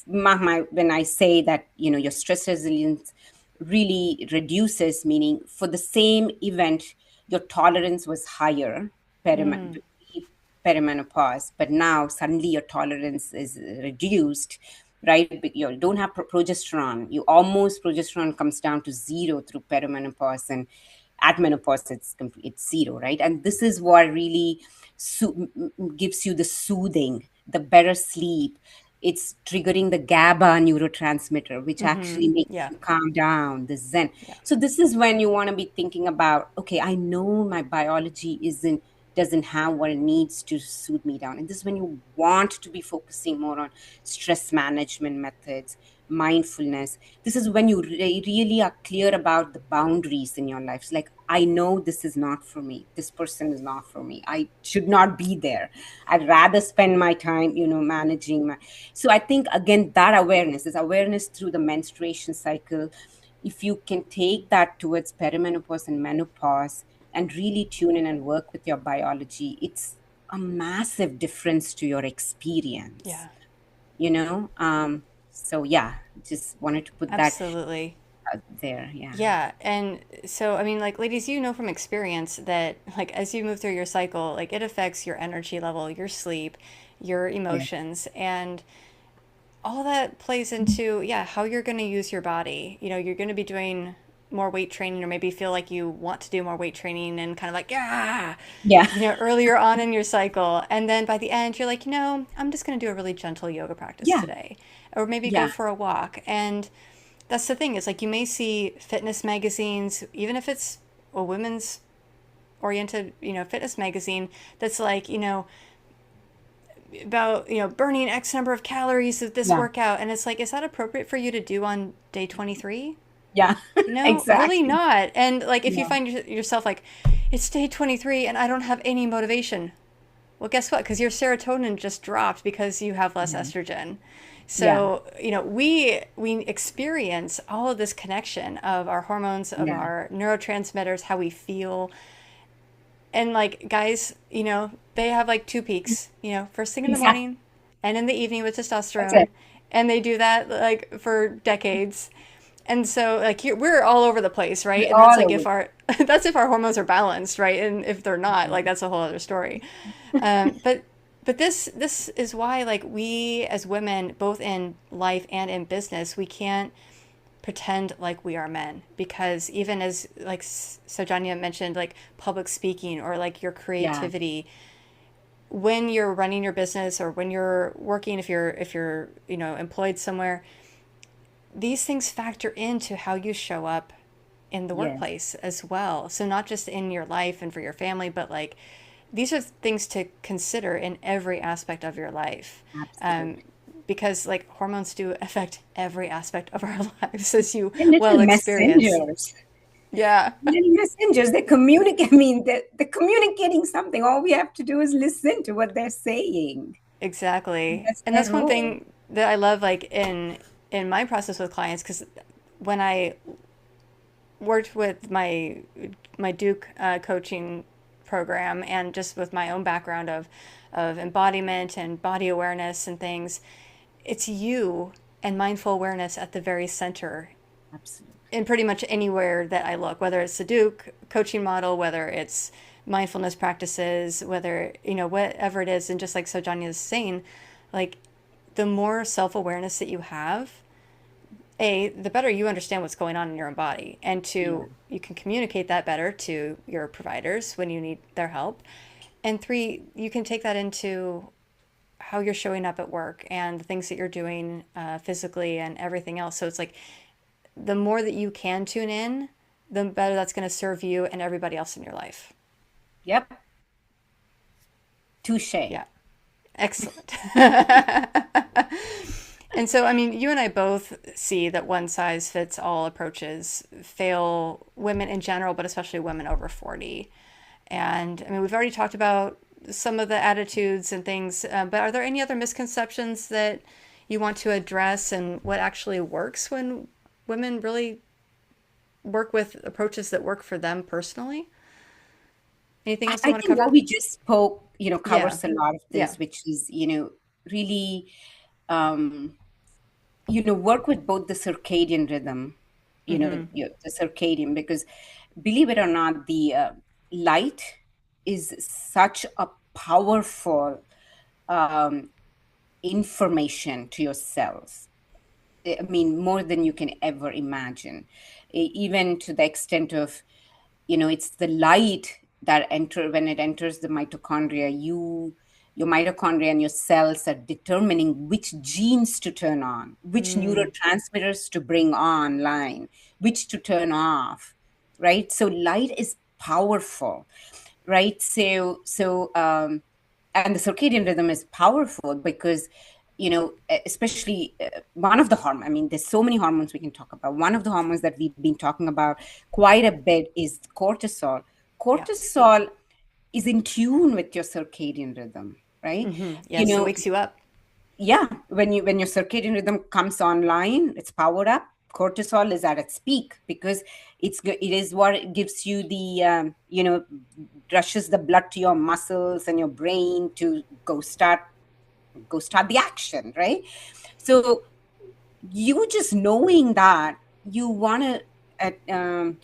when I say that, your stress resilience really reduces, meaning for the same event, your tolerance was higher perimenopause, but now suddenly your tolerance is reduced, right? But you don't have progesterone. Progesterone comes down to zero through perimenopause, and at menopause it's zero, right? And this is what really gives you the soothing, the better sleep. It's triggering the GABA neurotransmitter, which actually makes Yeah. you calm down, the Zen. Yeah. So this is when you want to be thinking about, okay, I know my biology doesn't have what it needs to soothe me down. And this is when you want to be focusing more on stress management methods, mindfulness. This is when you really are clear about the boundaries in your life. It's like, I know this is not for me. This person is not for me. I should not be there. I'd rather spend my time, managing my. So I think, again, that awareness is awareness through the menstruation cycle. If you can take that towards perimenopause and menopause and really tune in and work with your biology, it's a massive difference to your experience, Yeah. So yeah, just wanted to put that Absolutely. out there. Yeah. Yeah, and so I mean, like, ladies, you know from experience that, like, as you move through your cycle, like, it affects your energy level, your sleep, your Yeah. emotions, and all that plays into, yeah, how you're going to use your body. You're going to be doing more weight training, or maybe feel like you want to do more weight training and kind of like, yeah, Yeah. earlier on in your cycle. And then by the end, you're like, I'm just going to do a really gentle yoga practice Yeah. today, or maybe go Yeah. for a walk. And that's the thing, is like, you may see fitness magazines, even if it's a women's oriented, fitness magazine, that's like, about, burning X number of calories of this Yeah. workout. And it's like, is that appropriate for you to do on day 23? Yeah. Really Exactly. not. And like, if you Yeah. find yourself like, it's day 23 and I don't have any motivation, well, guess what? Because your serotonin just dropped because you have less Yeah. estrogen. Yeah. So, we experience all of this connection of our hormones, of Yeah. our neurotransmitters, how we feel. And like, guys, they have like two peaks, first thing in the Yeah. morning and in the evening with That's testosterone. it. And they do that like for decades. And so like, we're all over the place, right? We're And that's all like, over. if our that's if our hormones are balanced, right? And if they're not, like, that's a whole other story. But this is why, like, we as women, both in life and in business, we can't pretend like we are men, because even as like Saujanya mentioned, like public speaking or like your Yeah. creativity, when you're running your business or when you're working, if you're employed somewhere, these things factor into how you show up in the Yes. workplace as well. So not just in your life and for your family, but like, these are things to consider in every aspect of your life. Absolutely. Because like, hormones do affect every aspect of our lives, as you They're little well experience. messengers. Yeah, Little messengers. They communicate. I mean, they're communicating something. All we have to do is listen to what they're saying. exactly. That's And their that's one role. thing that I love, like, in my process with clients, because when I worked with my Duke coaching program, and just with my own background of embodiment and body awareness and things, it's you and mindful awareness at the very center Absolutely. in pretty much anywhere that I look, whether it's the Duke coaching model, whether it's mindfulness practices, whether, whatever it is. And just like Saujanya is saying, like, the more self awareness that you have, the better you understand what's going on in your own body. And Yeah. two, you can communicate that better to your providers when you need their help. And three, you can take that into how you're showing up at work and the things that you're doing physically and everything else. So it's like the more that you can tune in, the better that's going to serve you and everybody else in your life. Yep. Touche. Yeah. Excellent. And so, I mean, you and I both see that one size fits all approaches fail women in general, but especially women over 40. And I mean, we've already talked about some of the attitudes and things, but are there any other misconceptions that you want to address and what actually works when women really work with approaches that work for them personally? Anything else you I want to think what cover? we just spoke, Yeah. covers a lot of Yeah. this, which is, really, um, work with both the circadian rhythm, Mm-hmm. the circadian, because believe it or not, the light is such a powerful um, information to your cells. I mean, more than you can ever imagine, even to the extent of, it's the light that when it enters the mitochondria, your mitochondria and your cells are determining which genes to turn on, which Mm. neurotransmitters to bring online, which to turn off, right? So light is powerful, right? And the circadian rhythm is powerful because, especially one of the hormones, I mean, there's so many hormones we can talk about. One of the hormones that we've been talking about quite a bit is cortisol. Yeah. Cortisol is in tune with your circadian rhythm, right? Mm-hmm. You Yes, it know, wakes you up. yeah, when your circadian rhythm comes online, it's powered up. Cortisol is at its peak because it is what gives you the rushes the blood to your muscles and your brain to go start the action, right? So you just knowing that you want to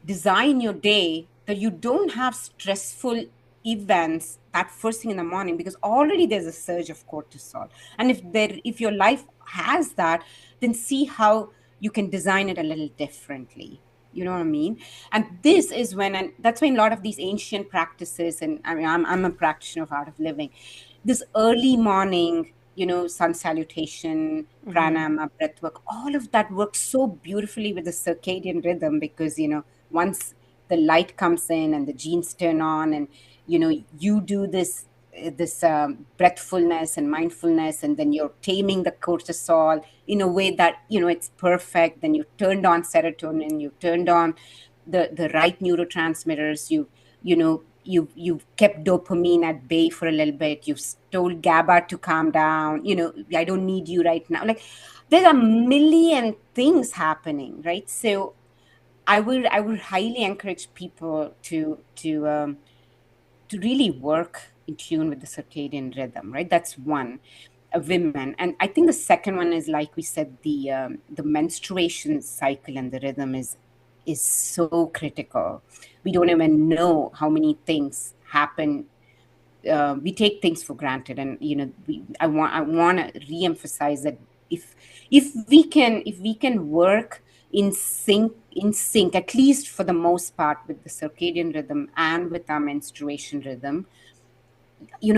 design your day that you don't have stressful events that first thing in the morning, because already there's a surge of cortisol. And if your life has that, then see how you can design it a little differently. You know what I mean? And this is when, and that's when a lot of these ancient practices, and I mean, I'm a practitioner of art of living, this early morning, sun salutation, Mm-hmm. pranayama, breath work, all of that works so beautifully with the circadian rhythm, because once the light comes in and the genes turn on, and you do this breathfulness and mindfulness, and then you're taming the cortisol in a way that it's perfect. Then you turned on serotonin, you turned on the right neurotransmitters, you've kept dopamine at bay for a little bit, you've told GABA to calm down, I don't need you right now. Like, there's a million things happening, right? So I would highly encourage people to really work in tune with the circadian rhythm, right? That's one. Women, and I think the second one is, like we said, the menstruation cycle and the rhythm is so critical. We don't even know how many things happen. We take things for granted, and I want to reemphasize that if if we can work in sync, at least for the most part, with the circadian rhythm and with our menstruation rhythm,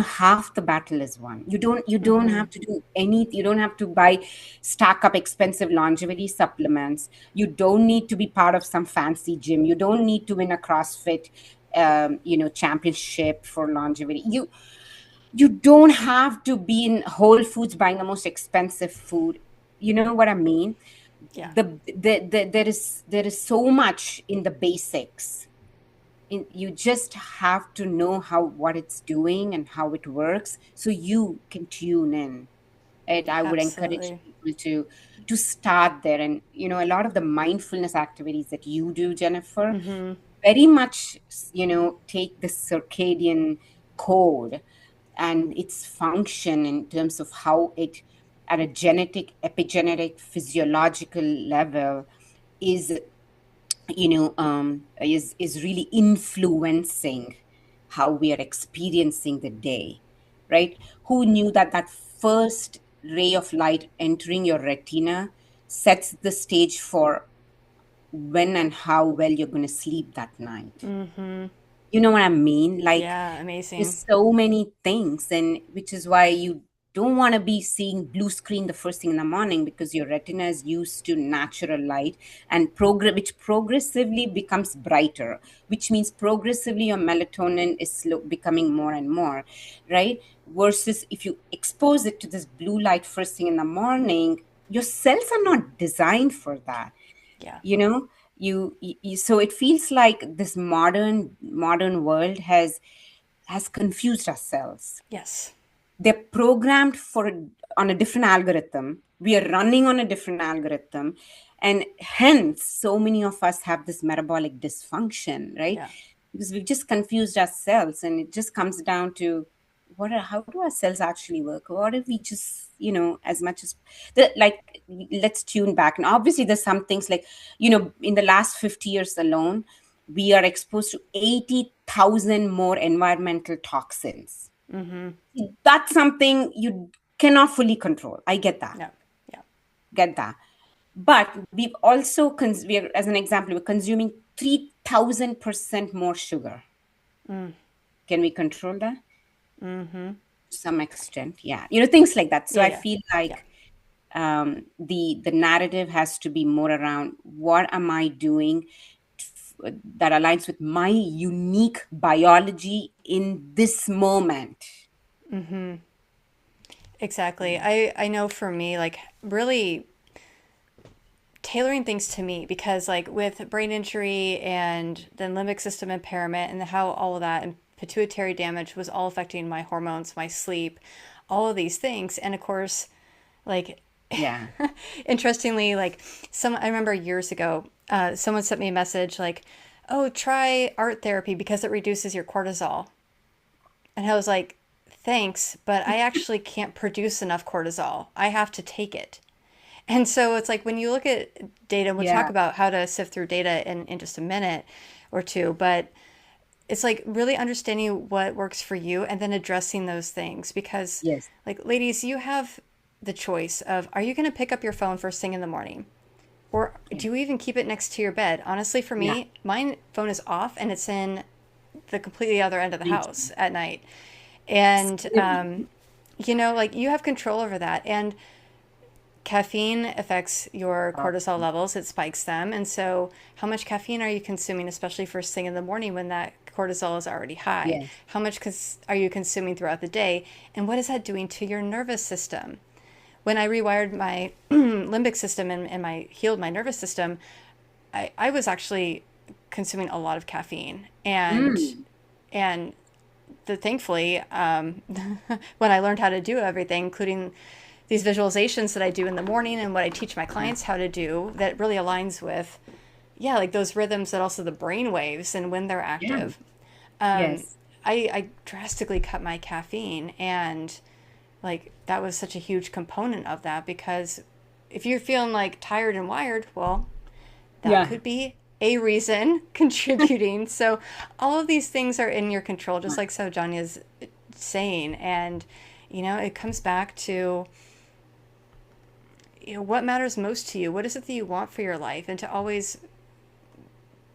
half the battle is won. You don't Mm-hmm. have to do any, you don't have to buy stack up expensive longevity supplements. You don't need to be part of some fancy gym. You don't need to win a CrossFit championship for longevity. You don't have to be in Whole Foods buying the most expensive food. You know what I mean? Yeah. There is so much in the basics. You just have to know how what it's doing and how it works, so you can tune in. And I would encourage Absolutely. people to start there. And a lot of the mindfulness activities that you do, Jennifer, Mm-hmm. very much take the circadian code and its function in terms of how it, at a genetic, epigenetic, physiological level, is, is really influencing how we are experiencing the day, right? Who knew that that first ray of light entering your retina sets the stage for when and how well you're going to sleep that night? Mm-hmm. You know what I mean? Like, Yeah, amazing. there's so many things, and which is why you don't want to be seeing blue screen the first thing in the morning, because your retina is used to natural light, and which progressively becomes brighter, which means progressively your melatonin is becoming more and more, right? Versus if you expose it to this blue light first thing in the morning, your cells are not designed for that, Yeah. you know. So it feels like this modern world has confused ourselves. Yes. They're programmed on a different algorithm. We are running on a different algorithm, and hence so many of us have this metabolic dysfunction, right? Yeah. Because we've just confused ourselves, and it just comes down to how do our cells actually work? What if we just, as much as like, let's tune back. And obviously there's some things like, in the last 50 years alone, we are exposed to 80,000 more environmental toxins. Mm-hmm. That's something you cannot fully control. I get that. Yeah. Yeah. Get that. But we've also, as an example, we're consuming 3,000% more sugar. Mm. Can we control that? Mm-hmm. To some extent, yeah. Things like that. So Yeah. I Yeah. feel Yeah. like the narrative has to be more around, what am I doing that aligns with my unique biology in this moment? Mm-hmm. Exactly. I know for me, like really tailoring things to me, because like with brain injury and then limbic system impairment and how all of that and pituitary damage was all affecting my hormones, my sleep, all of these things. And of course, like Yeah. interestingly, like I remember years ago, someone sent me a message like, "Oh, try art therapy because it reduces your cortisol." And I was like, "Thanks, but I actually can't produce enough cortisol. I have to take it." And so it's like when you look at data, we'll talk Yeah. about how to sift through data in just a minute or two, but it's like really understanding what works for you and then addressing those things. Because, Yes. like, ladies, you have the choice of, are you going to pick up your phone first thing in the morning? Or Yeah. do you even keep it next to your bed? Honestly, for Yeah. me, my phone is off and it's in the completely other end of the Me house too. at night. And, Same. like you have control over that. And caffeine affects your cortisol levels, it spikes them. And so, how much caffeine are you consuming, especially first thing in the morning when that cortisol is already high? Yes. How much are you consuming throughout the day? And what is that doing to your nervous system? When I rewired my limbic system and healed my nervous system, I was actually consuming a lot of caffeine. Mm. And thankfully, when I learned how to do everything, including these visualizations that I do in the morning and what I teach my Yeah. clients how to do, that really aligns with, yeah, like those rhythms and also the brain waves and when they're Yeah. active. Um, Yes. I drastically cut my caffeine, and like that was such a huge component of that, because if you're feeling like tired and wired, well, that Yeah. could be a reason contributing. So all of these things are in your control, just like Saujanya's saying. And, it comes back to, what matters most to you? What is it that you want for your life? And to always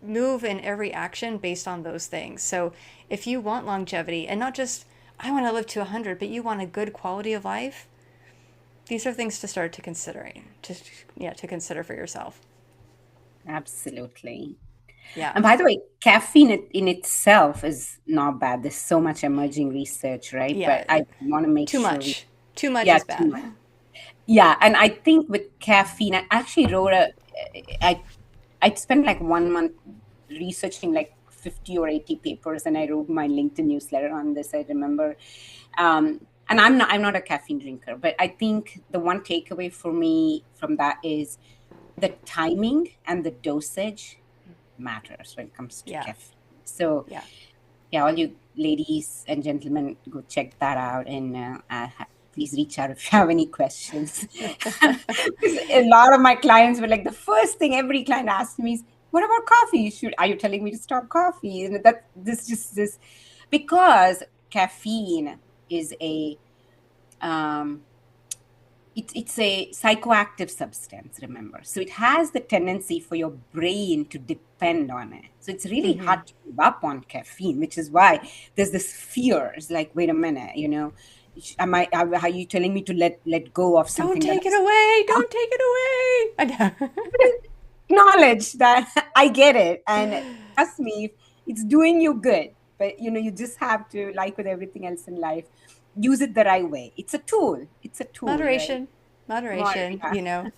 move in every action based on those things. So if you want longevity and not just, I want to live to 100, but you want a good quality of life, these are things to start to considering, to consider for yourself. Absolutely. Yeah. And by the way, caffeine in itself is not bad. There's so much emerging research, right? But Yeah. I want to make Too sure we, much. Too much yeah, is too bad. much. Yeah, and I think with caffeine, I actually I I spent like 1 month researching like 50 or 80 papers, and I wrote my LinkedIn newsletter on this. I remember, and I'm not a caffeine drinker, but I think the one takeaway for me from that is the timing and the dosage matters when it comes to Yeah. caffeine. So Yeah. yeah, all you ladies and gentlemen, go check that out, and please reach out if you have any questions. Because a lot of my clients were like, the first thing every client asked me is, what about coffee? Are you telling me to stop coffee? And that this because caffeine is a um, it's a psychoactive substance, remember, so it has the tendency for your brain to depend on it. So it's really Mm-hmm. hard to give up on caffeine, which is why there's this fear. It's like, wait a minute, are you telling me to let go of Don't something that take it away. Don't take it away. I know. acknowledge that I get it, and trust me, it's doing you good. But you just have to, like with everything else in life, use it the right way. It's a tool. It's a tool, right? Moderation. More, Moderation, yeah. you know.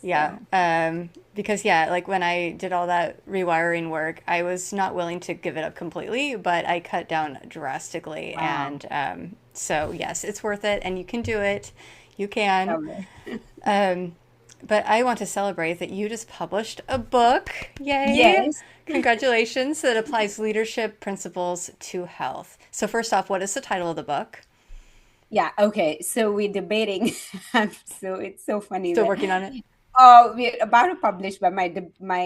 Yeah. So, Because, yeah, like when I did all that rewiring work, I was not willing to give it up completely, but I cut down drastically. wow, And so, yes, it's worth it, and you can do it. You can. lovely. Um, but I want to celebrate that you just published a book. Yay! Yes. Congratulations, that applies leadership principles to health. So, first off, what is the title of the book? Yeah. Okay. So we're debating. So it's so funny Still that working on it? we're about to publish, but my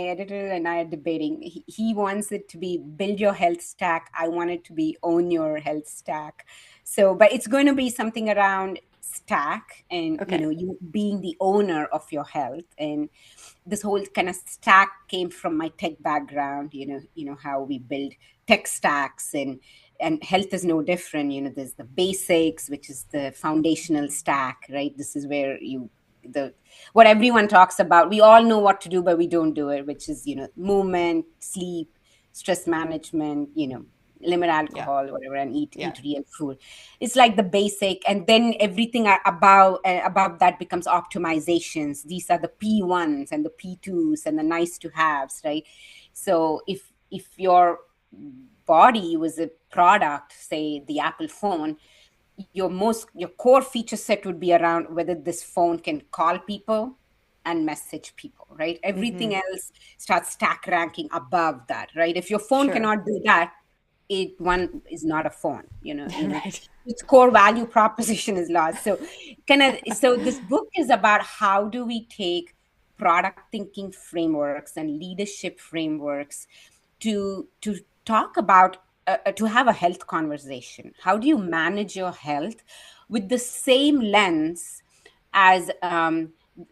editor and I are debating. He wants it to be build your health stack. I want it to be own your health stack. So, but it's going to be something around stack, and Okay. you being the owner of your health. And this whole kind of stack came from my tech background. How we build tech stacks, and health is no different. There's the basics, which is the foundational stack, right? This is where the what everyone talks about. We all know what to do, but we don't do it, which is movement, sleep, stress management, limit Yeah. alcohol, whatever, and eat Yeah. eat real food. It's like the basic, and then everything above that becomes optimizations. These are the P1s and the P2s and the nice to haves, right? So if your body was a product, say the Apple phone, your core feature set would be around whether this phone can call people and message people, right? Mm-hmm. Everything else starts stack ranking above that, right? If your phone Sure. cannot do that, one is not a phone. Right. Its core value proposition is lost. So this book is about how do we take product thinking frameworks and leadership frameworks to talk about, to have a health conversation. How do you manage your health with the same lens as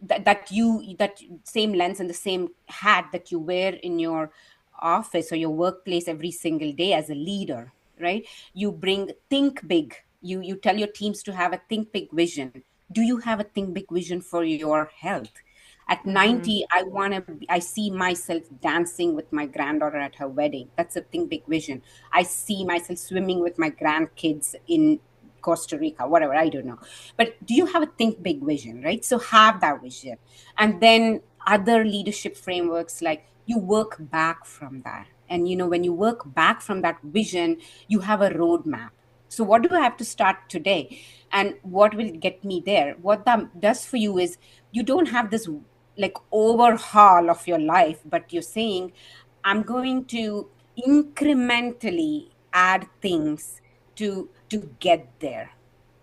that same lens and the same hat that you wear in your office or your workplace every single day as a leader, right? You bring think big. You tell your teams to have a think big vision. Do you have a think big vision for your health? At Mm-hmm. 90, I see myself dancing with my granddaughter at her wedding. That's a think big vision. I see myself swimming with my grandkids in Costa Rica, whatever, I don't know. But do you have a think big vision, right? So have that vision. And then other leadership frameworks, like you work back from that. And when you work back from that vision, you have a roadmap. So what do I have to start today? And what will get me there? What that does for you is you don't have this like overhaul of your life, but you're saying, I'm going to incrementally add things to get there,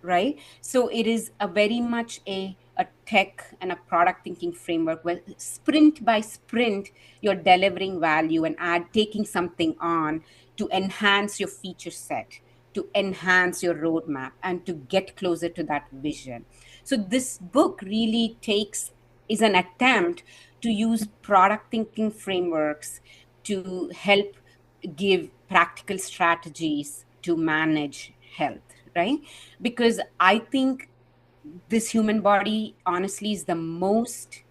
right? So it is a very much a tech and a product thinking framework where sprint by sprint you're delivering value and taking something on to enhance your feature set, to enhance your roadmap, and to get closer to that vision. So this book really takes is an attempt to use product thinking frameworks to help give practical strategies to manage health, right? Because I think this human body honestly is the most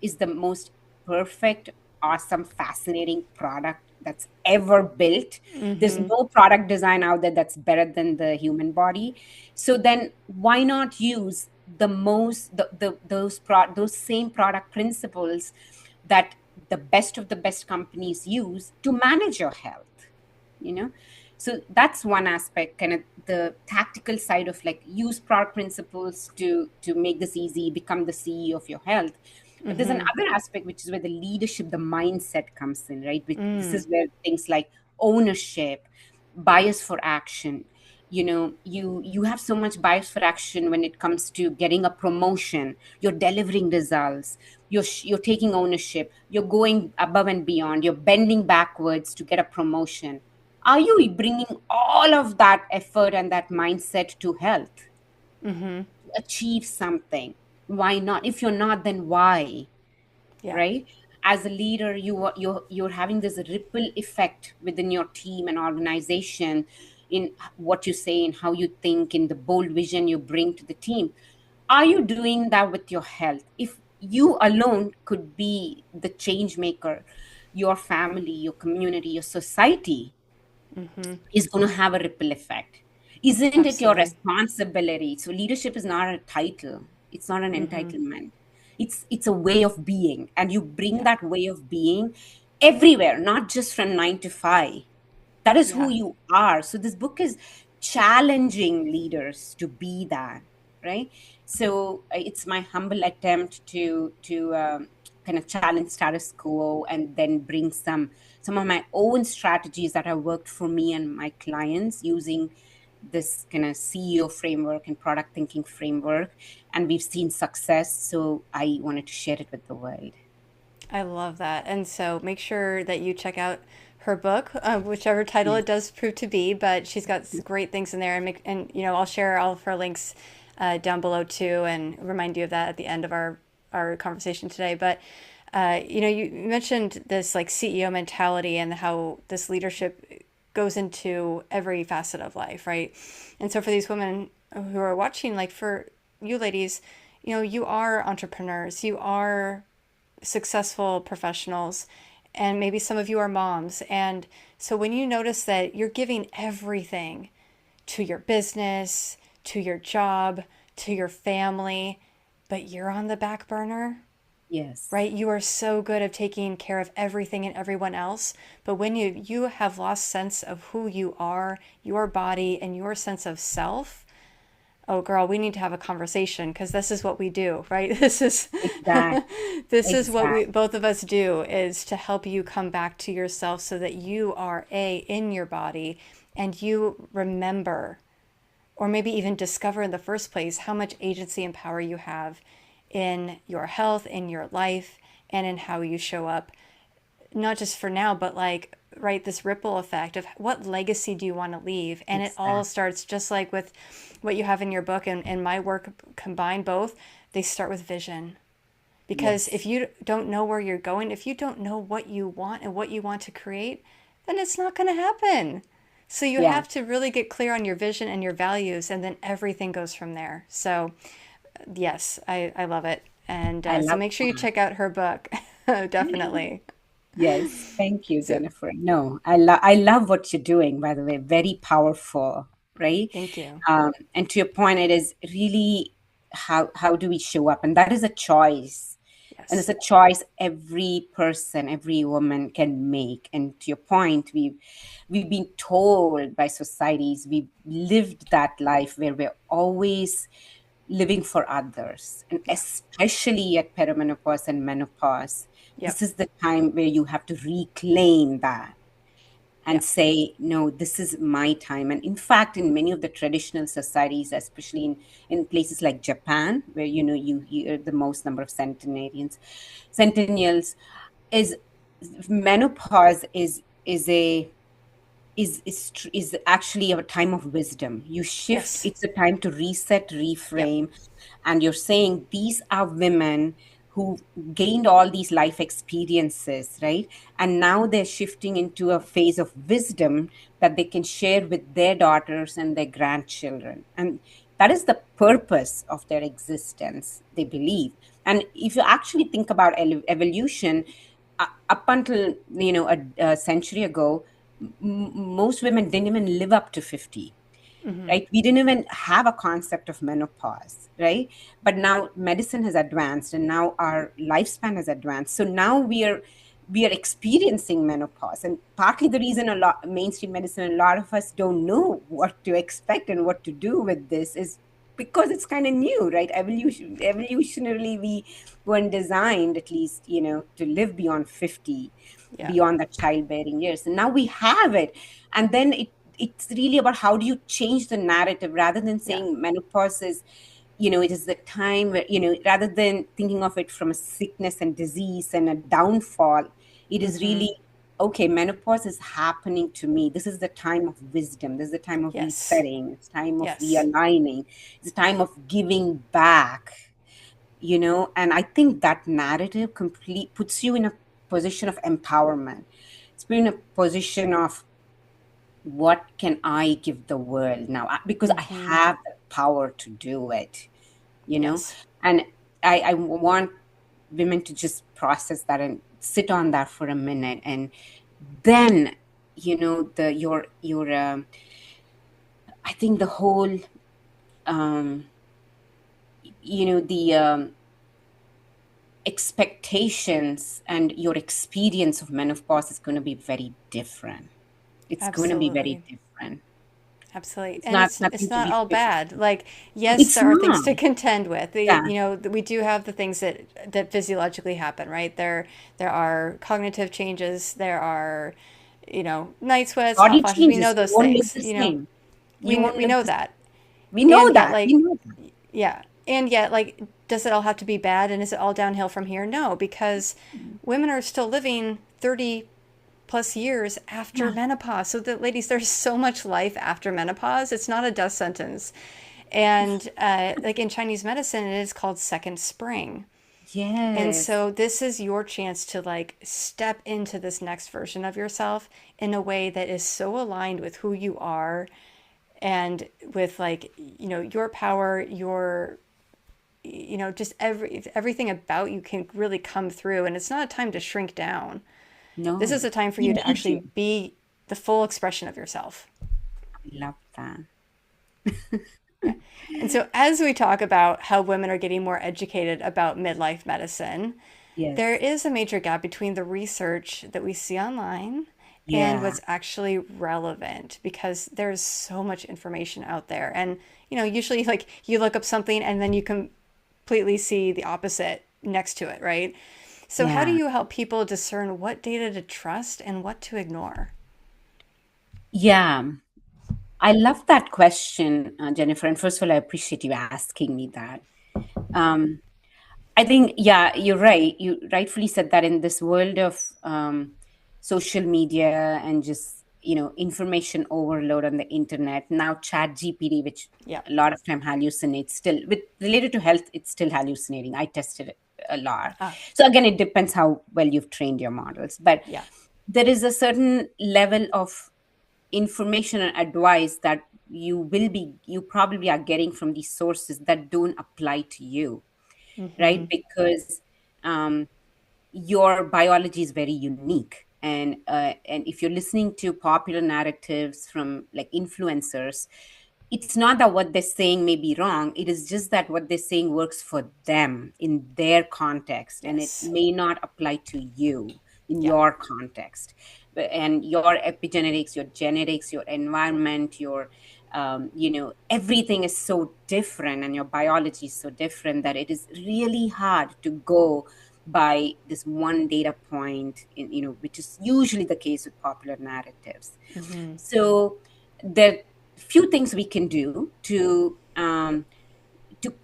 perfect, awesome, fascinating product that's ever built. There's Mm-hmm. no product design out there that's better than the human body. So then why not use the most those same product principles that the best of the best companies use to manage your health, you know so that's one aspect, kind of the tactical side of like use product principles to make this easy, become the CEO of your health. But there's Mm-hmm. another aspect, which is where the leadership, the mindset comes in, right? This Mm. is where things like ownership, bias for action, you have so much bias for action when it comes to getting a promotion. You're delivering results, you're taking ownership, you're going above and beyond, you're bending backwards to get a promotion. Are you bringing all of that effort and that mindset to health, to achieve something? Why not? If you're not, then why? Yeah. Right? As a leader, you're having this ripple effect within your team and organization, in what you say and how you think, in the bold vision you bring to the team. Are you doing that with your health? If you alone could be the change maker, your family, your community, your society is going to have a ripple effect. Isn't it your Absolutely. responsibility? So leadership is not a title. It's not an entitlement. It's a way of being, and you bring Yeah. that way of being everywhere, not just from 9 to 5. That is who Yeah. you are. So this book is challenging leaders to be that, right? So it's my humble attempt to kind of challenge status quo, and then bring some of my own strategies that have worked for me and my clients, using this kind of CEO framework and product thinking framework, and we've seen success. So I wanted to share it with the world. I love that. And so make sure that you check out her book, whichever title Yeah. it does prove to be. But she's got great things in there, and I'll share all of her links down below too, and remind you of that at the end of our conversation today. But you mentioned this like CEO mentality and how this leadership goes into every facet of life, right? And so for these women who are watching, like for you ladies, you are entrepreneurs, you are successful professionals, and maybe some of you are moms. And so when you notice that you're giving everything to your business, to your job, to your family, but you're on the back burner, Yes. right? You are so good at taking care of everything and everyone else, but when you have lost sense of who you are, your body, and your sense of self, oh girl, we need to have a conversation because this is what we do, right? This is Exact. this is what we Exact. both of us do, is to help you come back to yourself so that you are in your body, and you remember, or maybe even discover in the first place, how much agency and power you have in your health, in your life, and in how you show up, not just for now, but like, right, this ripple effect of what legacy do you want to leave. And it all Exact. starts just like with what you have in your book and my work combined. Both, they start with vision. Because Yes. if you don't know where you're going, if you don't know what you want and what you want to create, then it's not going to happen. So you Yeah. have to really get clear on your vision and your values, and then everything goes from there. So yes, I love it. And I so love make sure you that. check out her book. Definitely. Yes, thank you, So Jennifer. No, I love what you're doing, by the way. Very powerful, right? thank you. And to your point, it is really how do we show up? And that is a choice. And it's Yes. a choice every person, every woman can make. And to your point, we've been told by societies, we've lived that life where we're always living for others, and Yeah. especially at perimenopause and menopause, Yep. this is the time where you have to reclaim that and Yep. say, no, this is my time. And in fact, in many of the traditional societies, especially in places like Japan, where you hear the most number of centennials, is menopause is actually a time of wisdom. You shift, Yes. it's a time to reset, Yep. reframe. And you're saying these are women who gained all these life experiences, right? And now they're shifting into a phase of wisdom that they can share with their daughters and their grandchildren. And that is the purpose of their existence, they believe. And if you actually think about evolution, up until a century ago, most women didn't even live up to 50, right? We didn't even have a concept of menopause, right? But now medicine has advanced, and now our lifespan has advanced. So now we are experiencing menopause, and partly the reason a lot mainstream medicine, a lot of us don't know what to expect and what to do with this is because it's kind of new, right? Evolutionarily, we weren't designed, at least, to live beyond 50, Yeah. beyond the childbearing years. And now we have it. And then it's really about how do you change the narrative rather than Yeah. saying menopause is, it is the time where, rather than thinking of it from a sickness and disease and a downfall, it is Mm-hmm. really, okay, menopause is happening to me. This is the time of wisdom. This is the time of Yes. resetting. It's time of Yes. realigning. It's time of giving back, and I think that narrative complete puts you in a position of empowerment. It's been a position of what can I give the world now? Because I Mm-hmm. have the power to do it, you know? Yes. And I want women to just process that and sit on that for a minute. And then, I think the whole, um, the expectations and your experience of menopause is going to be very different. It's going to be very Absolutely. different. Absolutely. It's And not it's nothing to not be all feared. bad. Like, yes, It's there are things not. to contend with. Yeah. We do have the things that physiologically happen, right? There are cognitive changes, there are, night sweats, hot Body flashes. We know changes. You those won't look things. the same. You won't We look know the same. that. We know And yet, that. We like, know that. yeah. And yet, like, does it all have to be bad? And is it all downhill from here? No, because women are still living 30 plus years after Yeah. menopause. So that, ladies, there's so much life after menopause. It's not a death sentence. And like in Chinese medicine, it is called second spring. And Yes. so this is your chance to like step into this next version of yourself in a way that is so aligned with who you are and with like, your power, your just everything about you can really come through, and it's not a time to shrink down. This is No. a time for We you to need actually you. be the full expression of yourself. I love that. Yeah. And so, as we talk about how women are getting more educated about midlife medicine, there Yes. is a major gap between the research that we see online and Yeah. what's actually relevant because there's so much information out there. And, usually like you look up something and then you completely see the opposite next to it, right? So, how do Yeah. you help people discern what data to trust and what to ignore? Yeah. I love that question, Jennifer. And first of all, I appreciate you asking me that. Um, I think, yeah, you're right. You rightfully said that in this world of social media and just, information overload on the internet, now Chat GPT, which Yeah. a lot of time hallucinates still, with related to health, it's still hallucinating. I tested it a lot. Ah, So again, it depends how well you've trained your models. But yeah. there is a certain level of information and advice that you probably are getting from these sources that don't apply to you, Mm-hmm. right? Because um, your biology is very unique, and if you're listening to popular narratives from like influencers, it's not that what they're saying may be wrong. It is just that what they're saying works for them in their context, and it Yes. may not apply to you in Yeah. your context. And your epigenetics, your genetics, your environment, everything is so different, and your biology is so different that it is really hard to go by this one data point, which is usually the case with popular narratives. Mm-hmm. So there few things we can do to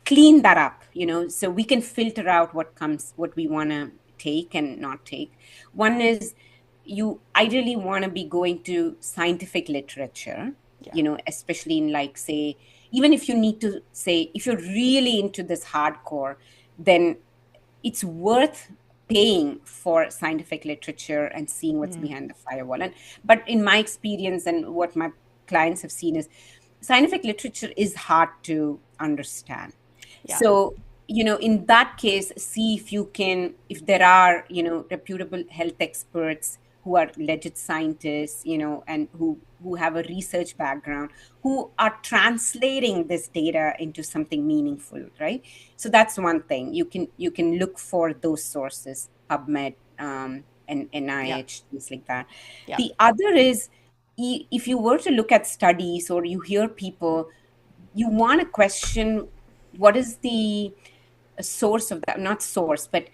clean that up, so we can filter out what we want to take and not take. One is, you ideally want to be going to scientific literature, Yeah. especially in, like, say, even if you need to say, if you're really into this hardcore, then it's worth paying for scientific literature and seeing what's Mm. behind the firewall. But in my experience and what my clients have seen is, scientific literature is hard to understand. Yeah. So, in that case, see if there are, reputable health experts who are legit scientists, and who have a research background, who are translating this data into something meaningful, right? So that's one thing. You can look for those sources, PubMed, and Yeah. NIH, things like that. Yeah. The other is, if you were to look at studies or you hear people, you want to question what is the source of that, not source, but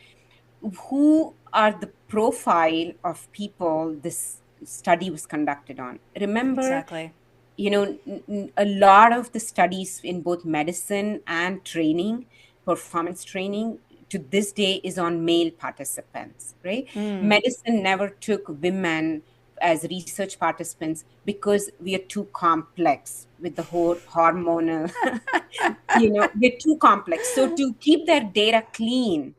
who are the profile of people this study was conducted on. Remember, Exactly. a lot of the studies in both medicine and training, performance training, to this day is on male participants, right? Mm. Medicine never took women as research participants because we are too complex with the whole hormonal, we're too complex. So to keep their data clean,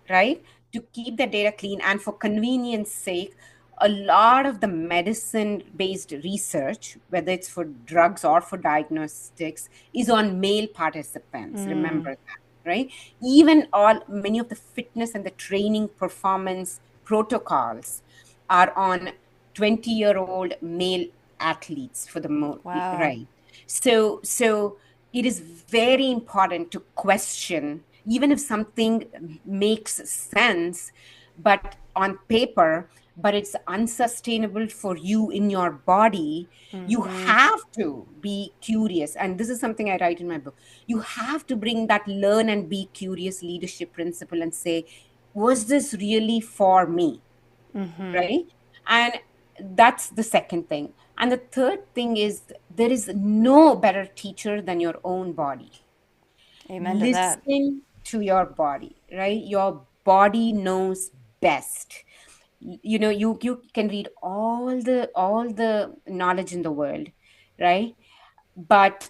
right? To keep the data clean and for convenience sake, a lot of the medicine based research, whether it's for drugs or for diagnostics, is on male participants. Mm. Remember that, right? Even all many of the fitness and the training performance protocols are on 20-year-old male athletes for the Wow. right. So it is very important to question, even if something makes sense but on paper, but it's unsustainable for you in your body. You Mm-hmm. have to be curious, and this is something I write in my book. You have to bring that learn and be curious leadership principle and say, was this really for me, Mm-hmm. right? And that's the second thing. And the third thing is, there is no better teacher than your own body. Amen to that. Listen to your body, right? Your body knows best. You can read all the knowledge in the world, right? But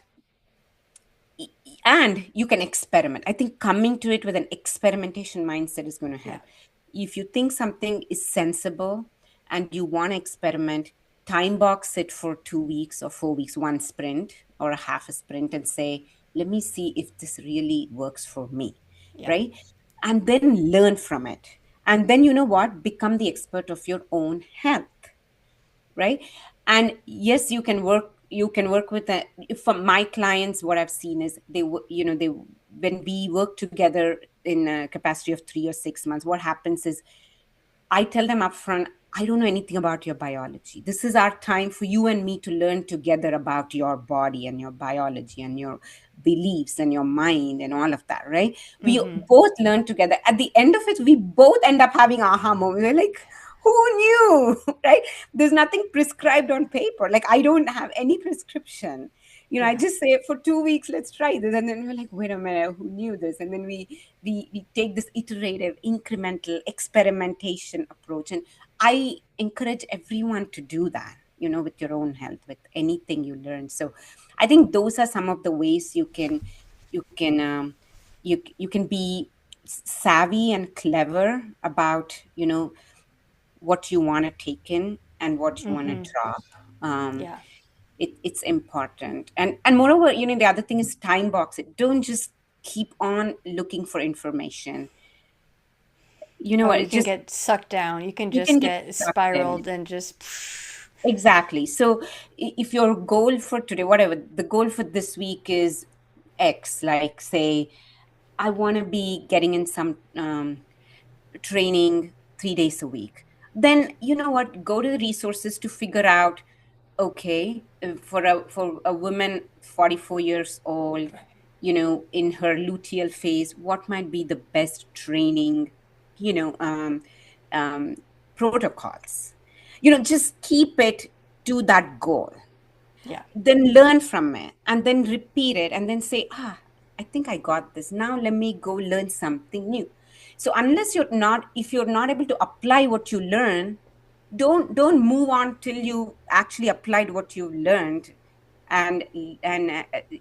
and you can experiment. I think coming to it with an experimentation mindset is going to Yeah. help. If you think something is sensible and you want to experiment, time box it for 2 weeks or 4 weeks, one sprint or a half a sprint, and say, let me see if this really works for me, Yeah. right? And then learn from it. And then, you know what, become the expert of your own health, right? And yes, you can work with that. For my clients, what I've seen is they when we work together in a capacity of 3 or 6 months, what happens is I tell them upfront, I don't know anything about your biology. This is our time for you and me to learn together about your body and your biology and your beliefs and your mind and all of that, right? We Mm-hmm. both learn together. At the end of it, we both end up having aha moments. We're like, who knew, right? There's nothing prescribed on paper. Like, I don't have any prescription. I Yeah. just say for 2 weeks, let's try this. And then we're like, wait a minute, who knew this? And then we take this iterative, incremental experimentation approach. And I encourage everyone to do that, with your own health, with anything you learn. So I think those are some of the ways you can be savvy and clever about, what you want to take in and what you want to Mm-hmm. drop. Um, Yeah. it's important. And moreover, the other thing is time box it. Don't just keep on looking for information. You know Oh, what? you It can just get sucked down. You can you just can get get sucked in. spiraled and just. Exactly. So if your goal for today, whatever the goal for this week is X, like say, I want to be getting in some training 3 days a week, then you know what? Go to the resources to figure out, okay, for a woman 44 years old, in her luteal phase, what might be the best training, you know, um, um, protocols. Just keep it to that goal, Yeah. then learn from it and then repeat it and then say, I think I got this, now let me go learn something new. So unless if you're not able to apply what you learn, don't move on till you actually applied what you learned. And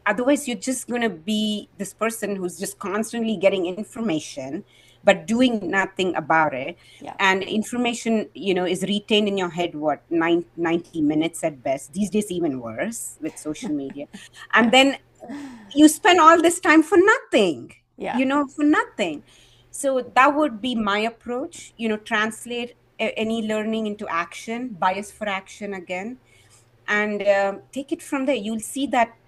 otherwise you're just going to be this person who's just constantly getting information but doing nothing about it. Yeah. And information, is retained in your head, what, 90 minutes at best, these days even worse with social media. And then you spend all this time for nothing, Yeah. for nothing. So that would be my approach, translate any learning into action, bias for action again, and take it from there. You'll see that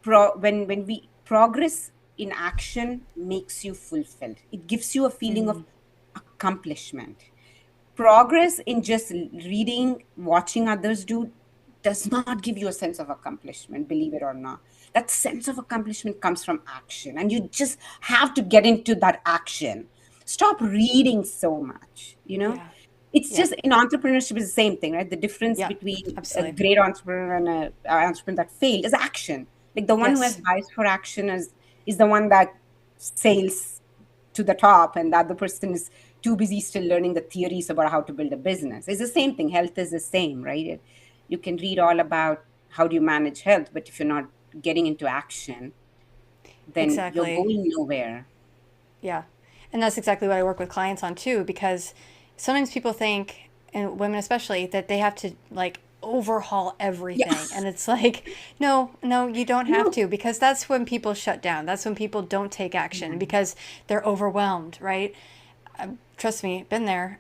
when we progress in action makes you fulfilled. It gives you a feeling of Mm. accomplishment. Progress in just reading, watching others do, does not give you a sense of accomplishment, believe it or not. That sense of accomplishment comes from action, and you just have to get into that action. Stop reading so much. Yeah. It's Yeah. just in entrepreneurship is the same thing, right? The difference Yeah. between a Absolutely. great entrepreneur and a entrepreneur that failed is action. Like the one who has Yes. bias for action is the one that sails to the top, and the other person is too busy still learning the theories about how to build a business. It's the same thing. Health is the same, right? You can read all about how do you manage health, but if you're not getting into action, then you're Exactly. going nowhere. Yeah. And that's exactly what I work with clients on too, because sometimes people think, and women especially, that they have to like overhaul Yeah. everything. And it's like, no, no, you don't have No. to, because that's when people shut down. That's when people don't take action Yeah. because they're overwhelmed, right? Trust me, been there.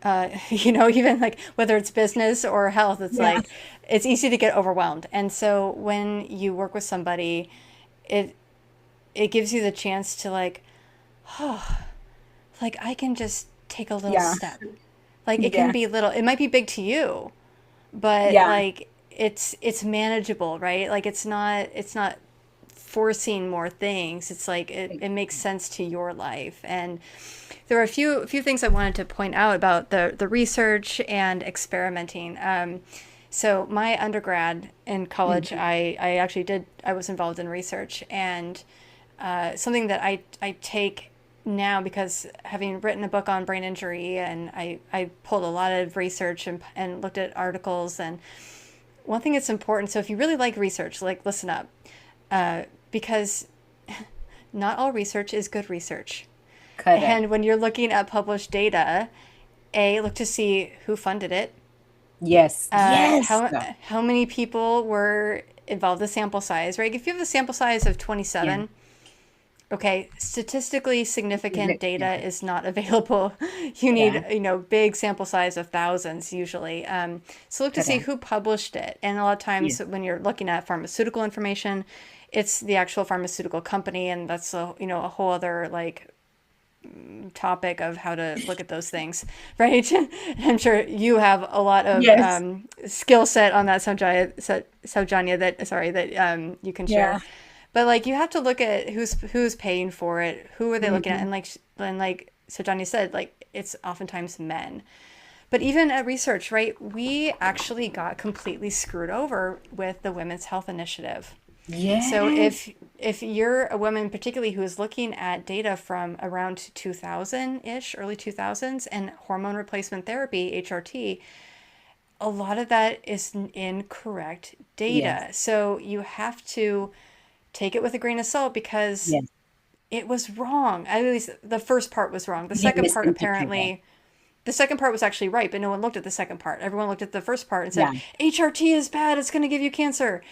Even like whether it's business or health, it's Yeah. like it's easy to get overwhelmed. And so when you work with somebody, it it gives you the chance to like I can just take a little Yeah. step. Like it can Yeah. be little. It might be big to you, but Yeah. like it's manageable, right? Like it's not forcing more things. It's like it makes sense to your life. And there are a few things I wanted to point out about the research and experimenting. So my undergrad in college, Mhm. I actually did I was involved in research, and something that I take now, because having written a book on brain injury, and I pulled a lot of research and looked at articles. And one thing that's important, so if you really like research, like listen up, because not all research is good research. Correct. And when you're looking at published data, look to see who funded it, Yes. Yes. how many people were involved, the sample size, right? If you have a sample size of Yeah. 27, okay, statistically significant Yeah. data is not available. You need, Yeah. big sample size of thousands usually. So look to see Correct. who published it. And a lot of times Yes. when you're looking at pharmaceutical information, it's the actual pharmaceutical company, and that's a whole other like topic of how to look at those things, right? I'm sure you have a lot of Yes. skill set on that Saujanya that sorry that you can Yeah. share. But like you have to look at who's paying for it, who are they looking at, Hmm. and like Saujanya said, like it's oftentimes men. But even at research, right, we actually got completely screwed over with the Women's Health Initiative. So Yes. if you're a woman, particularly who is looking at data from around 2000-ish, early 2000s, and hormone replacement therapy, HRT, a lot of that is incorrect Yes. data. So you have to take it with a grain of salt, because Yes. it was wrong. At least the first part was wrong. They misinterpreted. The second part was actually right, but no one looked at the second part. Everyone looked at the first part and said, Yeah. HRT is bad. It's going to give you cancer.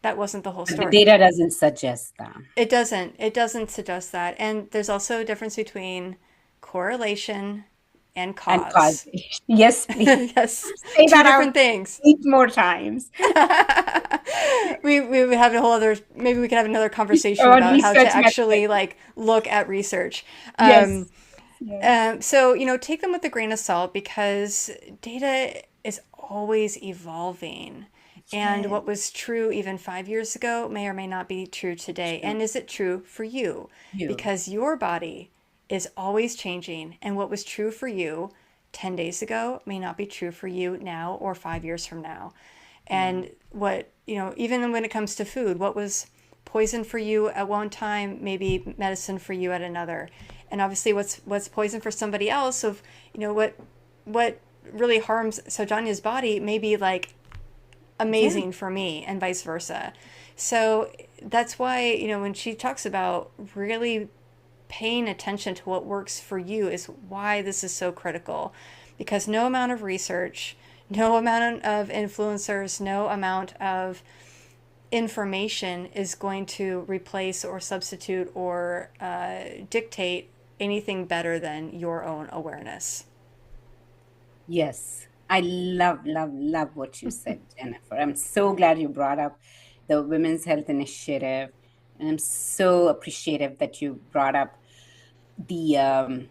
That wasn't the whole But the story. data doesn't suggest that. It doesn't. It doesn't suggest that. And there's also a difference between correlation and And cause. causation. Yes, please. Yes, Say two that out different things. 8 more times. We would have a whole other, maybe we could have another conversation Or about how to research actually method. like look at research. Yes. Yes. So, take them with a grain of salt, because data is always evolving. And Yes. what was true even 5 years ago may or may not be true today. True. And is it true for you? You. Because your body is always changing. And what was true for you 10 days ago may not be true for you now or 5 years from now. Yeah. And even when it comes to food, what was poison for you at one time, maybe medicine for you at another. And obviously what's poison for somebody else, of what really harms Saujanya's body may be like Yeah. amazing for me, and vice versa. So that's why, when she talks about really paying attention to what works for you, is why this is so critical. Because no amount of research, no amount of influencers, no amount of information is going to replace or substitute or dictate anything better than your own awareness. Yes. I love, love, love what you said, Jennifer. I'm so glad you brought up the Women's Health Initiative. And I'm so appreciative that you brought up the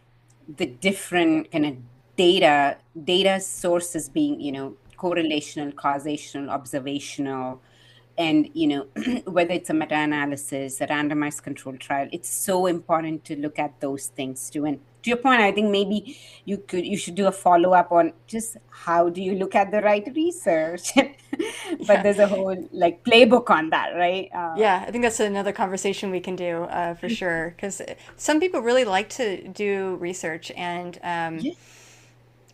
the different kind of data sources being, correlational, causational, observational, And whether it's a meta-analysis, a randomized control trial, it's so important to look at those things too. And to your point, I think maybe you should do a follow-up on just how do you look at the right research. But Yeah. there's a whole like playbook on that, right? Yeah, I think that's another conversation we can do for sure. Because some people really like to do research, Yeah.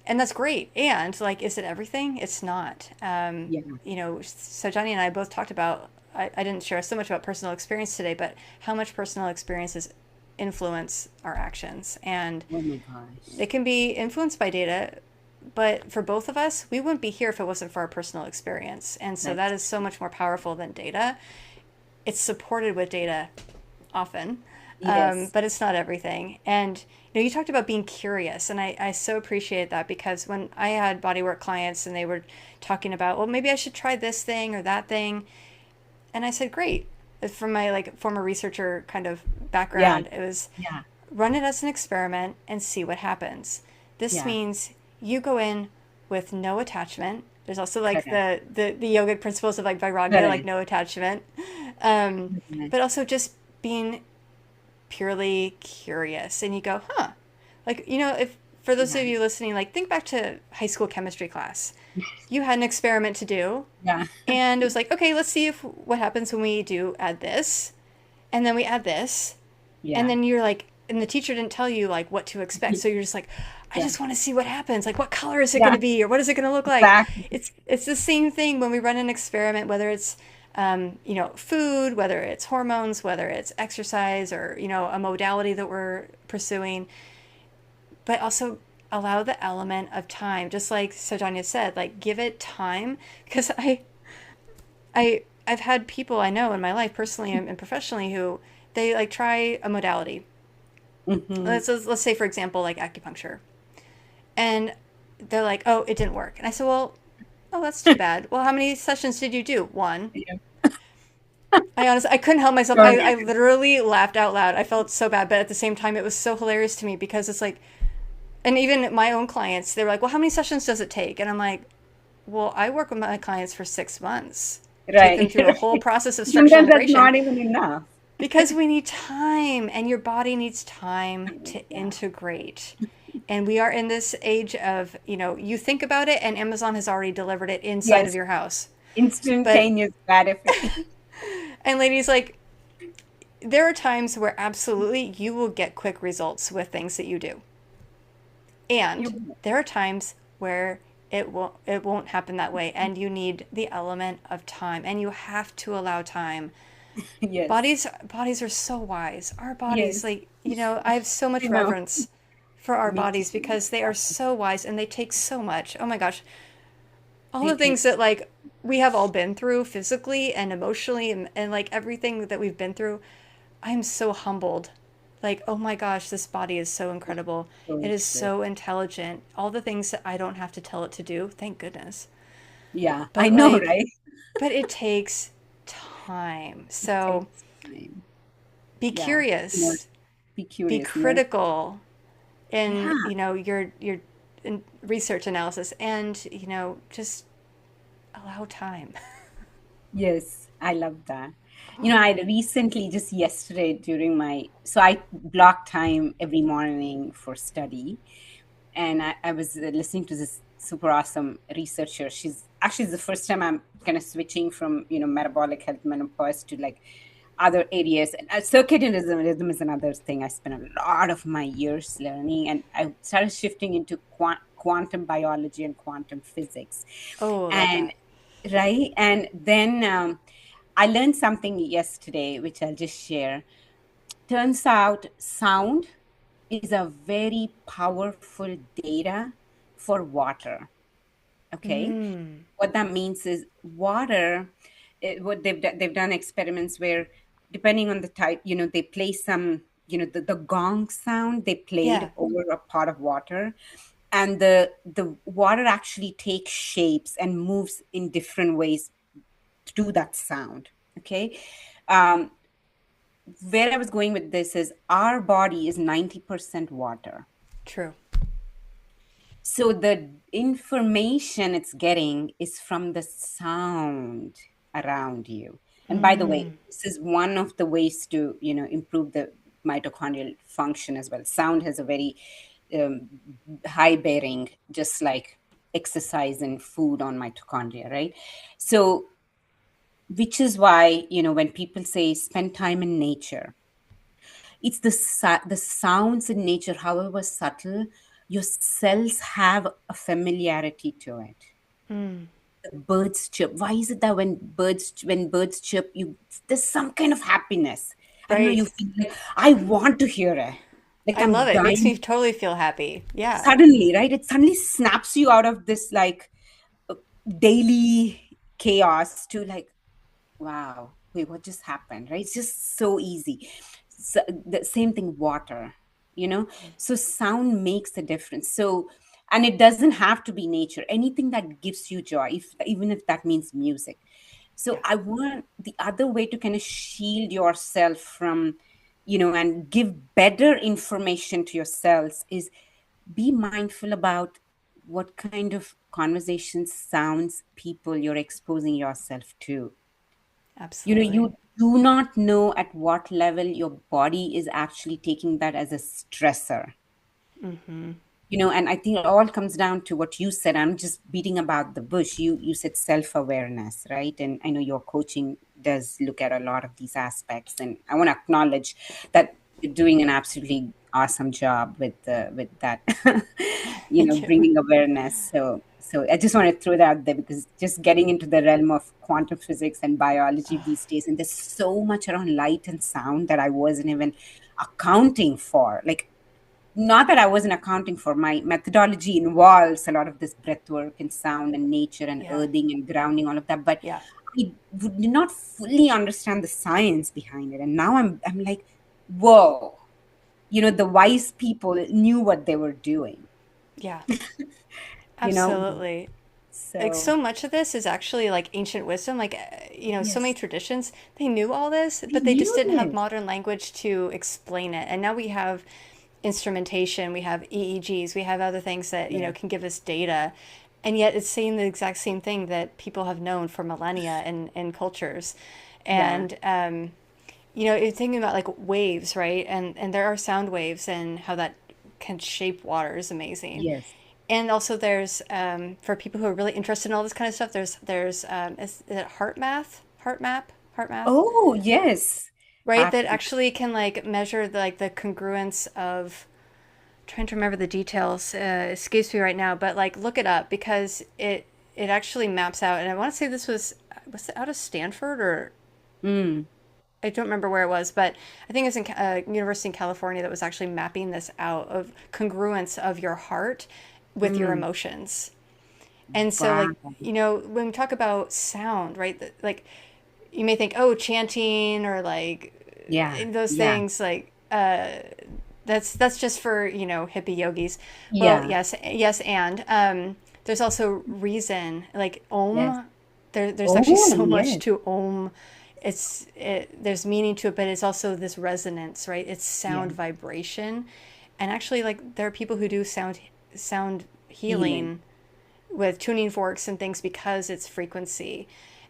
and that's great. And like, is it everything? It's not. Yeah. Saujanya and I both talked about. I didn't share so much about personal experience today, but how much personal experiences influence our actions, and Oh my gosh. it can be influenced by data. But for both of us, we wouldn't be here if it wasn't for our personal experience, and so that That's is so much more powerful than data. It's supported with data often, yes. but it's not everything. And you talked about being curious, and I so appreciate that, because when I had bodywork clients and they were talking about, well, maybe I should try this thing or that thing, and I said, great. From my like former researcher kind of Yeah. background, it was Yeah. run it as an experiment and see what happens. This Yeah. means you go in with no attachment. There's also like Correct. the yogic principles of like Vairagya, like Correct. no attachment, um, Correct. but also just being purely curious. And you go, huh? Like, if for those of Yeah. you listening, like think back to high school chemistry class. You had an experiment to do, Yeah. and it was like, okay, let's see if what happens when we do add this, and then we add this, and Yeah. then you're like, and the teacher didn't tell you like what to expect, so you're just like, I Yeah. just want to see what happens, like what color is it going Yeah. to be, or what is it going to look like. Exactly. It's the same thing when we run an experiment, whether it's food, whether it's hormones, whether it's exercise, or a modality that we're pursuing, but also allow the element of time, just like Sojanya said, like give it time. Because I've had people I know in my life personally and professionally who they like try a modality. Hmm. Let's say for example like acupuncture, and they're like, oh, it didn't work, and I said, well, oh, that's too bad. Well, how many sessions did you do? One. Yeah. I couldn't help myself. Sure. I literally laughed out loud. I felt so bad, but at the same time it was so hilarious to me, because it's like, and even my own clients, they were like, well, how many sessions does it take? And I'm like, well, I work with my clients for 6 months, take them Right. through a whole process of structural Sometimes that's integration, not even enough. because we need time, and your body needs time to Yeah. integrate. And we are in this age of, you think about it and Amazon has already delivered it inside of Yes. your house. But, Instantaneous gratification. and ladies, like, there are times where absolutely you will get quick results with things that you do. And You- there are times where it won't happen that way, and you need the element of time, and you have to allow time. Yes. Bodies are so wise. Our bodies, Yes. like, I have so I much know. reverence for our Me bodies, too. because they are so wise and they take so much. Oh my gosh. All They the take. things that like we have all been through physically and emotionally, and like everything that we've been through, I'm so humbled. Like, oh my gosh, this body is so incredible. So It is true. so intelligent. All the things that I don't have to tell it to do, thank goodness. Yeah, I But know, like, right? but it takes time. It So takes time. be Yeah. curious, Be be curious. critical in, Yeah. your in research analysis, and, just allow time. Yes, I love that. I recently, just yesterday during so I block time every morning for study. And I was listening to this super awesome researcher. She's actually the first time I'm kind of switching from, metabolic health, menopause to like other areas. And circadian rhythm is another thing I spent a lot of my years learning. And I started shifting into quantum biology and quantum physics. Oh, I love And that. right. And then I learned something yesterday, which I'll just share. Turns out sound is a very powerful data for water. Okay. Mm. What that means is water, what they've done experiments where depending on the type, they play some, the gong sound they played Yeah. over a pot of water, and the water actually takes shapes and moves in different ways to do that sound. Okay. Um, where I was going with this is our body is 90% water. True. So the information it's getting is from the sound. around you. And by the way, Mm, this is one of the ways to, improve the mitochondrial function as well. Sound has a very um, high bearing, just like exercise and food, on mitochondria, right? So, which is why, when people say spend time in nature, it's the sounds in nature, however subtle, your cells have a familiarity to it. mm, Birds chirp. Why is it that when birds chirp, there's some kind of happiness? I don't know, you right. feel like I want to hear it. Like I love I'm it. It makes me dying totally feel happy. Yeah. suddenly, right? It suddenly snaps you out of this like daily chaos to like, wow, wait, what just happened, right? It's just so easy. So, the same thing, water, you know? So sound makes a difference. So, and it doesn't have to be nature, anything that gives you joy, even if that means music. So Yeah. I want the other way to kind of shield yourself from, and give better information to yourselves is be mindful about what kind of conversations, sounds, people you're exposing yourself to. Absolutely. You do not know at what level your body is actually taking that as a stressor. Mm-hmm. And I think it all comes down to what you said. I'm just beating about the bush. You said self-awareness, right? And I know your coaching does look at a lot of these aspects, and I want to acknowledge that you're doing an absolutely awesome job with that. Thank you. Bringing awareness. So I just want to throw that out there, because just getting into the realm of quantum physics and biology these days, and there's so much around light and sound that I wasn't even accounting for. Like, not that I wasn't accounting for, my methodology involves a lot of this breath work and sound and nature and Yeah. earthing and grounding, all of that. But Yeah. did not fully understand the science behind it. And now I'm like, whoa, the wise people knew what they were doing, Yeah. you know? Absolutely. Like So, so much of this is actually like ancient wisdom. Like, so many yes, traditions, they knew all this, they but they just knew didn't have this. modern language to explain it. And now we have instrumentation, we have EEGs, we have other things that, Yeah, can give us data. And yet it's saying the exact same thing that people have known for millennia in cultures. yeah, And, you're thinking about like waves, right? And there are sound waves, and how that can shape water is amazing. yes, And also there's for people who are really interested in all this kind of stuff, there's is it heart math, oh, yes, right, heart, that actually can like measure the congruence of, trying to remember the details, escapes me right now, but like look it up, because it actually maps out. And I want to say this was it out of Stanford, or mm, I don't remember where it was, but I think it's in university in California that was actually mapping this out, of congruence of your heart with your mm, emotions. And so, wow, like, when we talk about sound, right, like, you may think, oh, chanting, or like yeah, those yeah, things, like, that's just for, hippie yogis. Well, yeah, yes, yes, and there's also reason, like yes. Om. There's actually Oh, so much yes, to Om. There's meaning to it, but it's also this resonance, right? It's yeah. sound vibration, and actually, like, there are people who do sound Healing. healing with tuning forks and things, because it's frequency.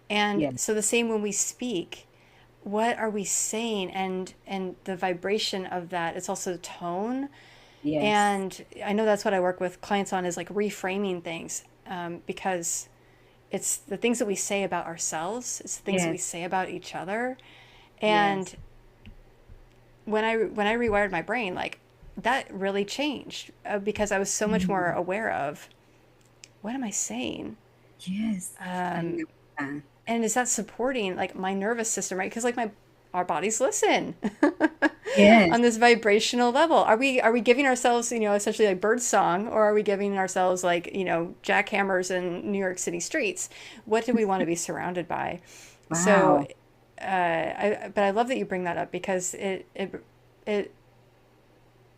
And Yeah. so the same when we speak, what are we saying? And the vibration of that, it's also tone. Yes. And I know that's what I work with clients on, is like reframing things, because it's the things that we say about ourselves, it's the things that we Yes. say about each other. Yes. And when I rewired my brain, like, that really changed, because I was so much more Mm. aware of, what am I saying? Yes. I love that. And is that supporting like my nervous system, right? Because like my our bodies listen Yes. on this vibrational level. Are we giving ourselves, essentially like bird song, or are we giving ourselves like, jackhammers in New York City streets? What do we want to be surrounded by? So, Wow. but I love that you bring that up, because it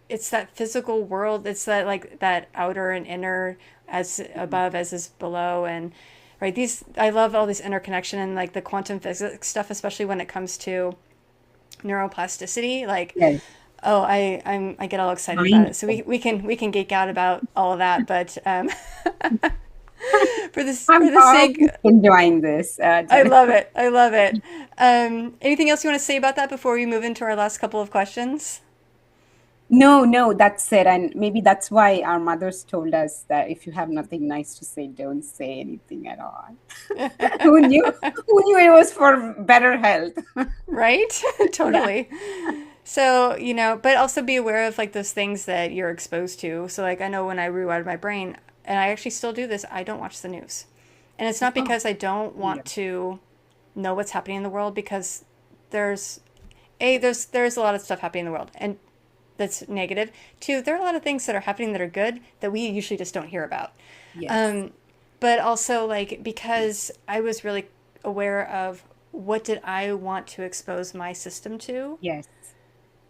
it's that physical world. It's that, like, that outer and inner, as above as is below. And right, these, I love all this interconnection, and like the quantum physics stuff, especially when it comes to neuroplasticity. Like, Yes. oh, I get all excited about Mind. it. So we can geek out about all of that, but I'm for the sake. enjoying this, I Jennifer. love it. I love it. Anything else you want to say about that before we move into our last couple of questions? No, no, that's it. And maybe that's why our mothers told us that if you have nothing nice to say, don't say anything at all. Who knew? Who knew it was for better health? Right? Yeah. Totally. So, but also be aware of like those things that you're exposed to. So, like, I know when I rewired my brain, and I actually still do this, I don't watch the news. And it's not Oh, because I don't yeah. want to know what's happening in the world, because there's there's a lot of stuff happening in the world, and that's negative. Two, there are a lot of things that are happening that are good that we usually just don't hear about. Yes. Um, but also, like, because I was really aware of what did I want to expose my system to, Yes.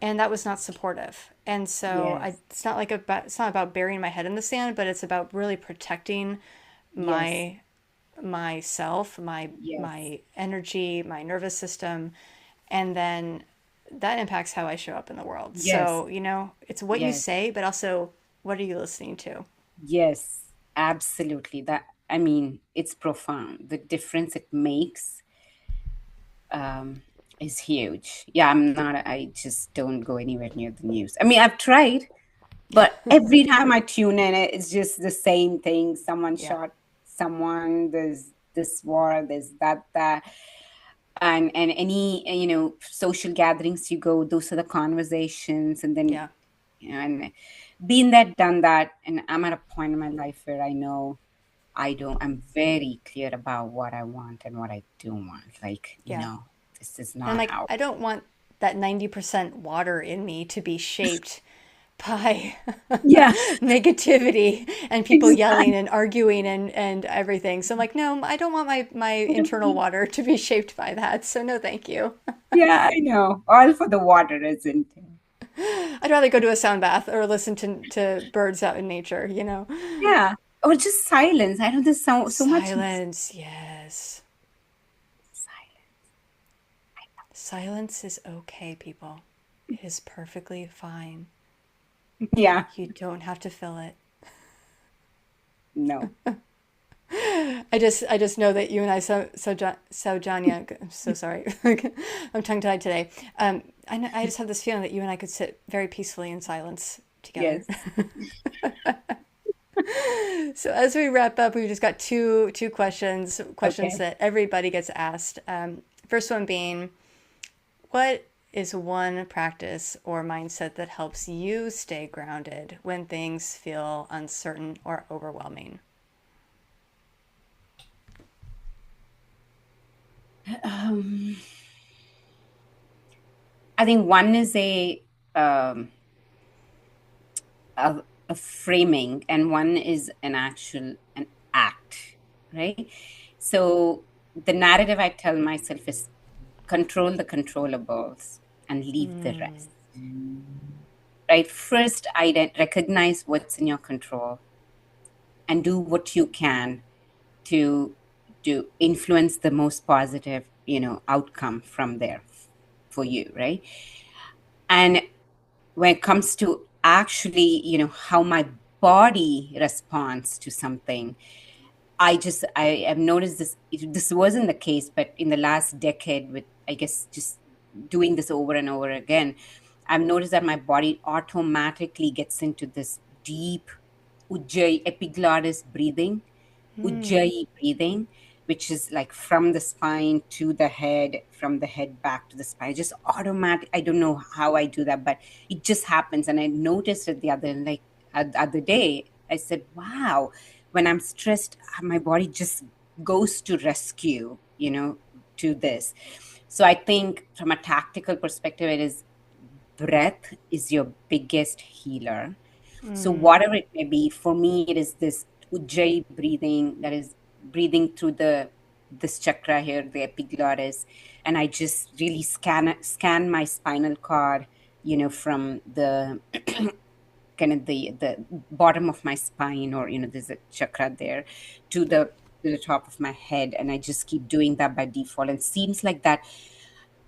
and that was not supportive. And so Yes. it's not like it's not about burying my head in the sand, but it's about really protecting Yes. my myself, Yes. my energy, my nervous system, and then that impacts how I show up in the world. Yes. So, it's what you Yes. say, but also what are you listening to? Yes. Absolutely. That, I mean, it's profound. The difference it makes um, is huge. Yeah, I just don't go anywhere near the news. I mean, I've tried, but every time I tune in, it's just the same thing. Someone Yeah. shot someone, there's this war, there's that. And any, social gatherings you go, those are the conversations. And then, Yeah. and been that, done that. And I'm at a point in my life where I know I'm very clear about what I want and what I don't want. Like, Yeah. this is And not like, out. I don't want that 90% water in me to be shaped by Yeah, negativity and people yelling exactly. and arguing and everything. So I'm like, no, I don't want my internal water to be shaped by that. So no, thank you. Yeah, I know. All for the water, isn't it? I'd rather go to a sound bath or listen to birds out in nature. Yeah. Or just silence. I know there's so much Silence, yes. silence. Silence is okay, people. It is perfectly fine. Yeah. You don't have to fill it. No. I just know that you and I, Saujanya, I'm so sorry, I'm tongue tied today. I just have this feeling that you and I could sit very peacefully in silence together. Yes. So as we wrap up, we've just got two questions Okay. that everybody gets asked. First one being, what is one practice or mindset that helps you stay grounded when things feel uncertain or overwhelming? Um, I think one is um, a framing, and one is an act, right? So the narrative I tell myself is control the controllables and leave the Mm, rest. Right? First, recognize what's in your control and do what you can to influence the most positive, outcome from there for you, right? And when it comes to actually, how my body responds to something, I have noticed this wasn't the case, but in the last decade, with, I guess, just doing this over and over again, I've noticed that my body automatically gets into this deep ujjayi epiglottis breathing, mm, ujjayi breathing, which is like from the spine to the head, from the head back to the spine. Just automatic. I don't know how I do that, but it just happens. And I noticed it other day. I said, "Wow, when I'm stressed, my body just goes to rescue, to this." So I think from a tactical perspective, it is breath is your biggest healer. So mm. whatever it may be, for me, it is this ujjayi breathing, that is breathing through this chakra here, the epiglottis, and I just really scan my spinal cord, from the kind of the bottom of my spine, or there's a chakra there, to the top of my head, and I just keep doing that by default. And it seems like that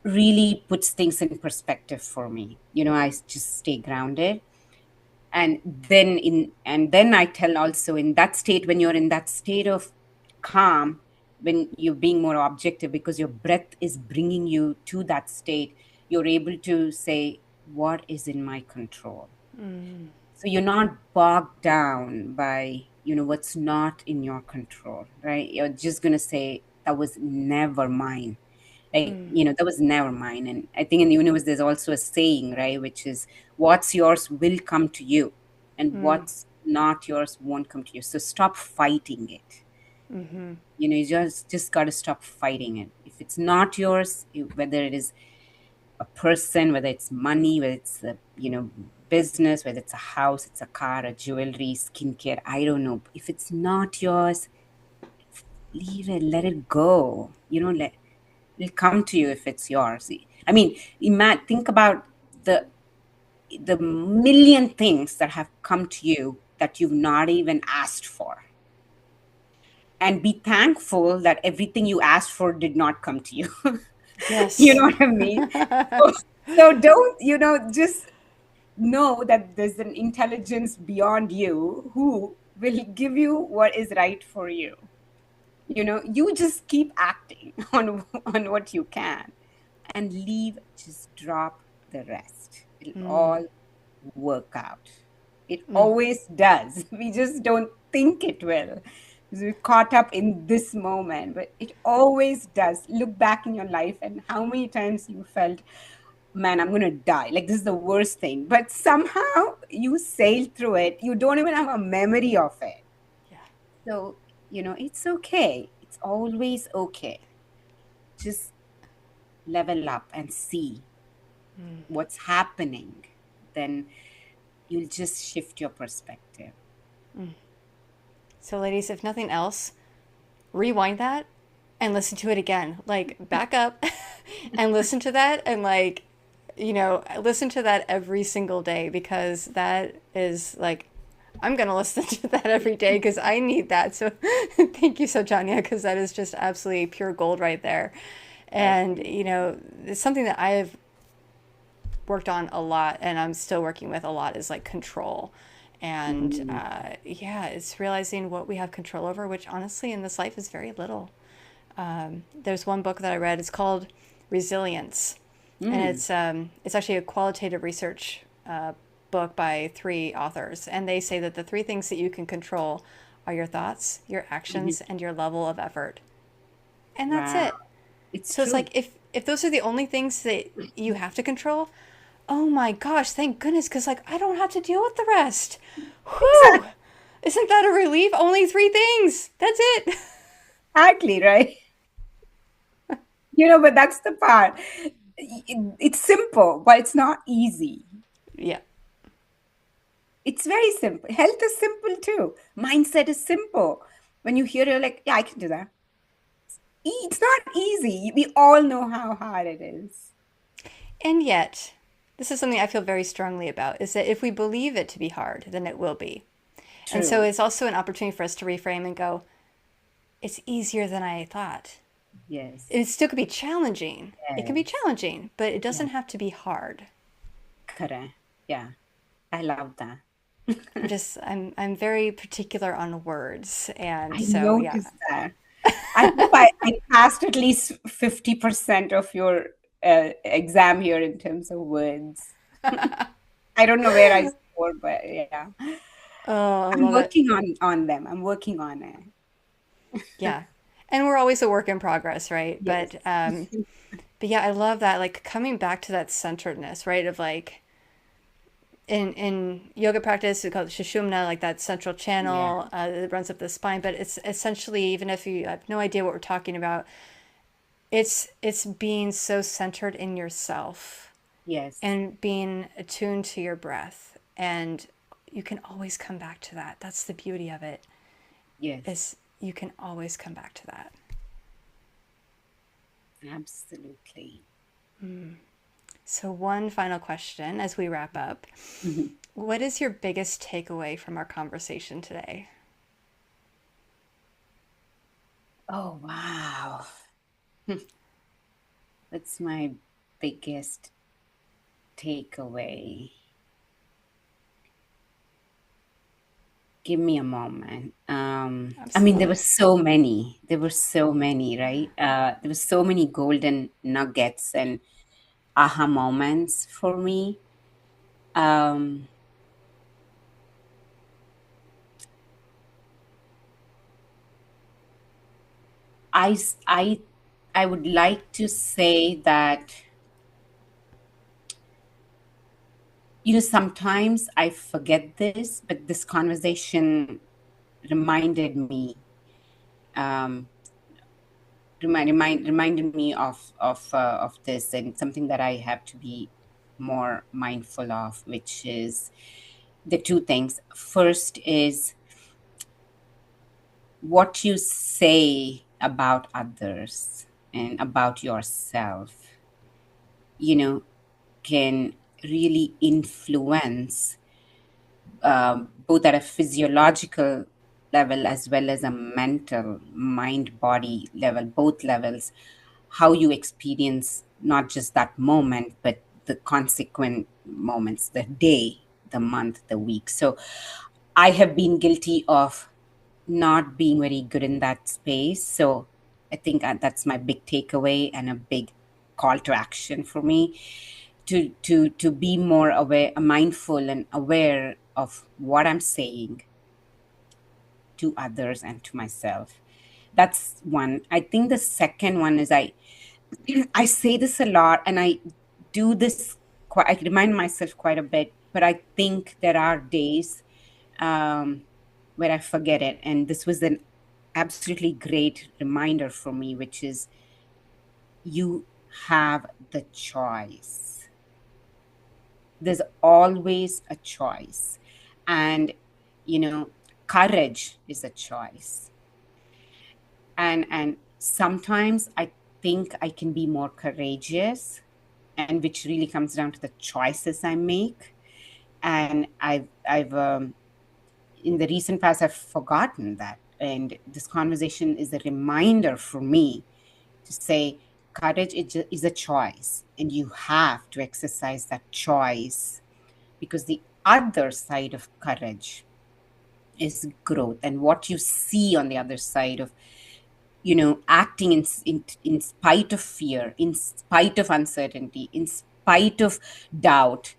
really puts things in perspective for me. I just stay grounded. And then I tell also, in that state, when you're in that state of calm, when you're being more objective because your breath is bringing you to that state, you're able to say, what is in my control? So you're not bogged down by, what's not in your control, right? You're just going to say, that was never mine. Like, that was never mine. And I think in the universe, there's also a saying, right? Which is, what's yours will come to you, and what's not yours won't come to you. So stop fighting it. You just got to stop fighting it. If it's not yours, whether it is a person, whether it's money, whether it's a business, whether it's a house, it's a car, a jewelry, skincare, I don't know. If it's not yours, leave it, let it go. It'll come to you if it's yours. I mean, think about the million things that have come to you that you've not even asked for, and be thankful that everything you asked for did not come to you. You Yes. know what I mean? So don't, just know that there's an intelligence beyond you who will give you what is right for you. You just keep acting on what you can, and leave, just drop the rest. It'll all work out. It always does. We just don't think it will, because we're caught up in this moment, but it always does. Look back in your life and how many times you felt, man, I'm going to die. Like, this is the worst thing. But somehow you sail through it. You don't even have a memory of it. Yeah. So, it's okay. It's always okay. Just level up and see what's happening. Then you'll just shift your perspective. So, ladies, if nothing else, rewind that and listen to it again. Like, back up and listen to that and, like, listen to that every single day, because that is like, I'm going to listen to that every day because I need that. So, thank you, Saujanya, because that is just absolutely pure gold right there. And, it's something that I've worked on a lot and I'm still working with a lot is like control. And Mm, yeah, it's realizing what we have control over, which honestly in this life is very little. There's one book that I read. It's called Resilience, and mm, it's actually a qualitative research book by three authors, and they say that the three things that you can control are your thoughts, your mhm. actions, and your level of effort, and that's Wow. it. It's So it's true. like if those are the only things that you have to control, oh my gosh, thank goodness, because like I don't have to deal with the rest. Whew! Isn't that a relief? Only three things. That's it. Exactly, right? But that's the part. It's simple, but it's not easy. Yeah. It's very simple. Health is simple too. Mindset is simple. When you hear, you're like, yeah, I can do that. It's not easy. We all know how hard it is. And yet, this is something I feel very strongly about, is that if we believe it to be hard, then it will be. And so True. it's also an opportunity for us to reframe and go, it's easier than I thought. Yes. It still could be challenging. It can be Yes. challenging, but it Yeah. doesn't have to be hard. Correct. Yeah. I love that. I'm very particular on words. And I so yeah. noticed that. I hope I passed at least 50% of your exam here in terms of words. I don't know where I scored, but yeah. Oh, I I'm love it. working on them. I'm working on it. Yeah. And we're always a work in progress, right? Yes. But yeah, I love that, like coming back to that centeredness, right? Of like in yoga practice, we call it Sushumna, like that central Yeah. channel that runs up the spine. But it's essentially, even if you have no idea what we're talking about, it's being so centered in yourself Yes. and being attuned to your breath. And you can always come back to that. That's the beauty of it, Yes. is you can always come back to that. Absolutely. So one final question as we wrap up. Mhm. What is your biggest takeaway from our conversation today? Oh, wow. That's my biggest takeaway. Give me a moment. I mean, there were Absolutely. so many. There were so many, right? There were so many golden nuggets and aha moments for me. Um, I, s- I would like to say that, sometimes I forget this, but this conversation reminded me, um, reminded me of this, and something that I have to be more mindful of, which is the two things. First is what you say about others and about yourself, you know, can really influence, both at a physiological level as well as a mental mind body level, both levels, how you experience not just that moment but the consequent moments, the day, the month, the week. So I have been guilty of not being very good in that space. So I think that's my big takeaway and a big call to action for me, to be more aware, mindful and aware of what I'm saying to others and to myself. That's one. I think the second one is, I say this a lot, and I do this quite, I remind myself quite a bit, but I think there are days, where I forget it. And this was an absolutely great reminder for me, which is, you have the choice. There's always a choice. And, you know, courage is a choice. And sometimes I think I can be more courageous, and which really comes down to the choices I make. And I've in the recent past, I've forgotten that. And this conversation is a reminder for me to say, courage is a choice, and you have to exercise that choice, because the other side of courage is growth. And what you see on the other side of, acting in spite of fear, in spite of uncertainty, in spite of doubt,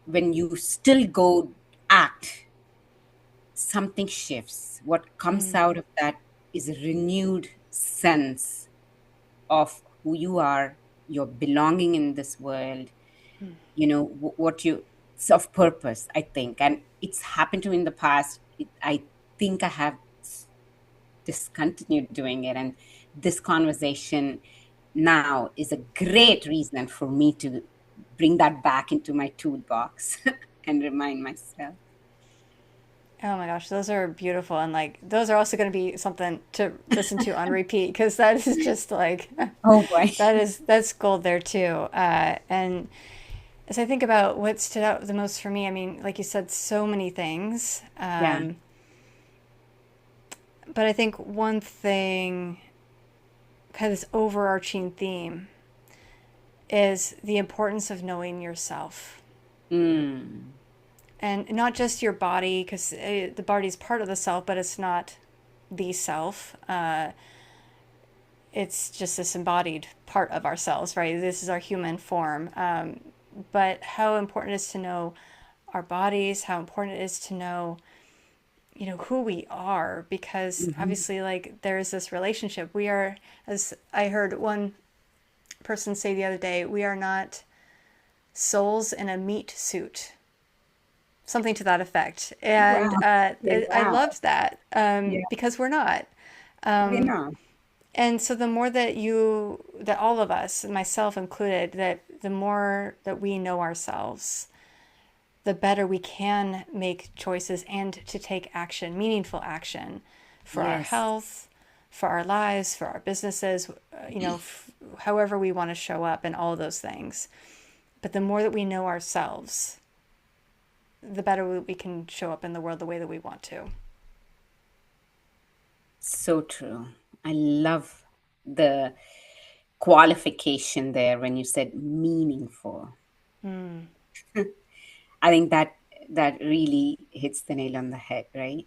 when you still go act, something shifts. What comes Mm. out of that is a renewed sense of who you are, your belonging in this world, what you, it's of purpose, I think. And it's happened to me in the past. I think I have discontinued doing it. And this conversation now is a great reason for me to bring that back into my toolbox and remind myself. Oh my gosh, those are beautiful. And like, those are also going to be something to listen to on repeat because that is just like, Oh boy. that's gold there too. And as I think about what stood out the most for me, I mean, like you said, so many things. Yeah. But I think one thing, kind of this overarching theme, is the importance of knowing yourself. Mm. And not just your body, because the body is part of the self, but it's not the self. It's just this embodied part of ourselves, right? This is our human form. But how important it is to know our bodies, how important it is to know, who we are, because Mhm. obviously, like, there is this relationship. We are, as I heard one person say the other day, we are not souls in a meat suit, something to that effect. And Wow. Yeah, I wow. loved that Yeah, because we're not. we know. And so the more that all of us, myself included, that the more that we know ourselves, the better we can make choices and to take action, meaningful action for our Yes. health, for our lives, for our businesses, however we want to show up and all those things. But the more that we know ourselves, the better we can show up in the world the way that we want to. So true. I love the qualification there when you said meaningful. Mm. I think that really hits the nail on the head, right?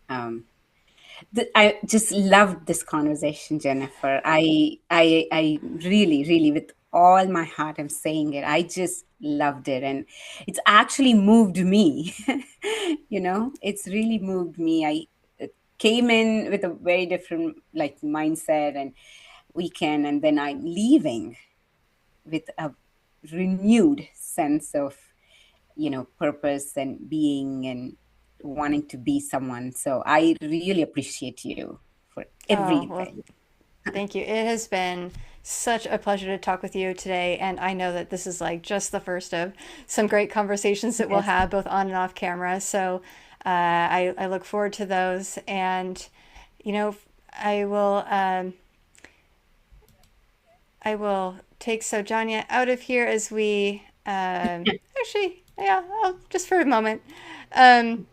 I just loved this conversation, Jennifer. I really, really, with all my heart, I'm saying it. I just loved it, and it's actually moved me. It's really moved me. I came in with a very different like mindset and weekend, and then I'm leaving with a renewed sense of purpose and being and wanting to be someone. So I really appreciate you for Oh, well, everything. thank you. It has been such a pleasure to talk with you today. And I know that this is like just the first of some great conversations that we'll Yes. have both on and off camera. So I look forward to those. And, you know, I will, um, I will take Saujanya out of here as we, actually, yeah, just for a moment. Um,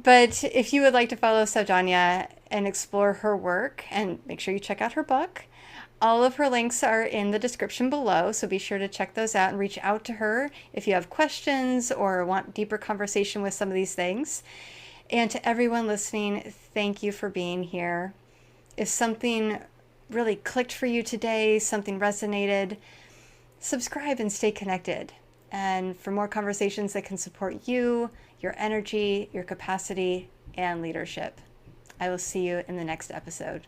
but if you would like to follow Saujanya and explore her work, and make sure you check out her book, all of her links are in the description below, so be sure to check those out and reach out to her if you have questions or want deeper conversation with some of these things. And to everyone listening, thank you for being here. If something really clicked for you today, something resonated, subscribe and stay connected. And for more conversations that can support you, your energy, your capacity, and leadership. I will see you in the next episode.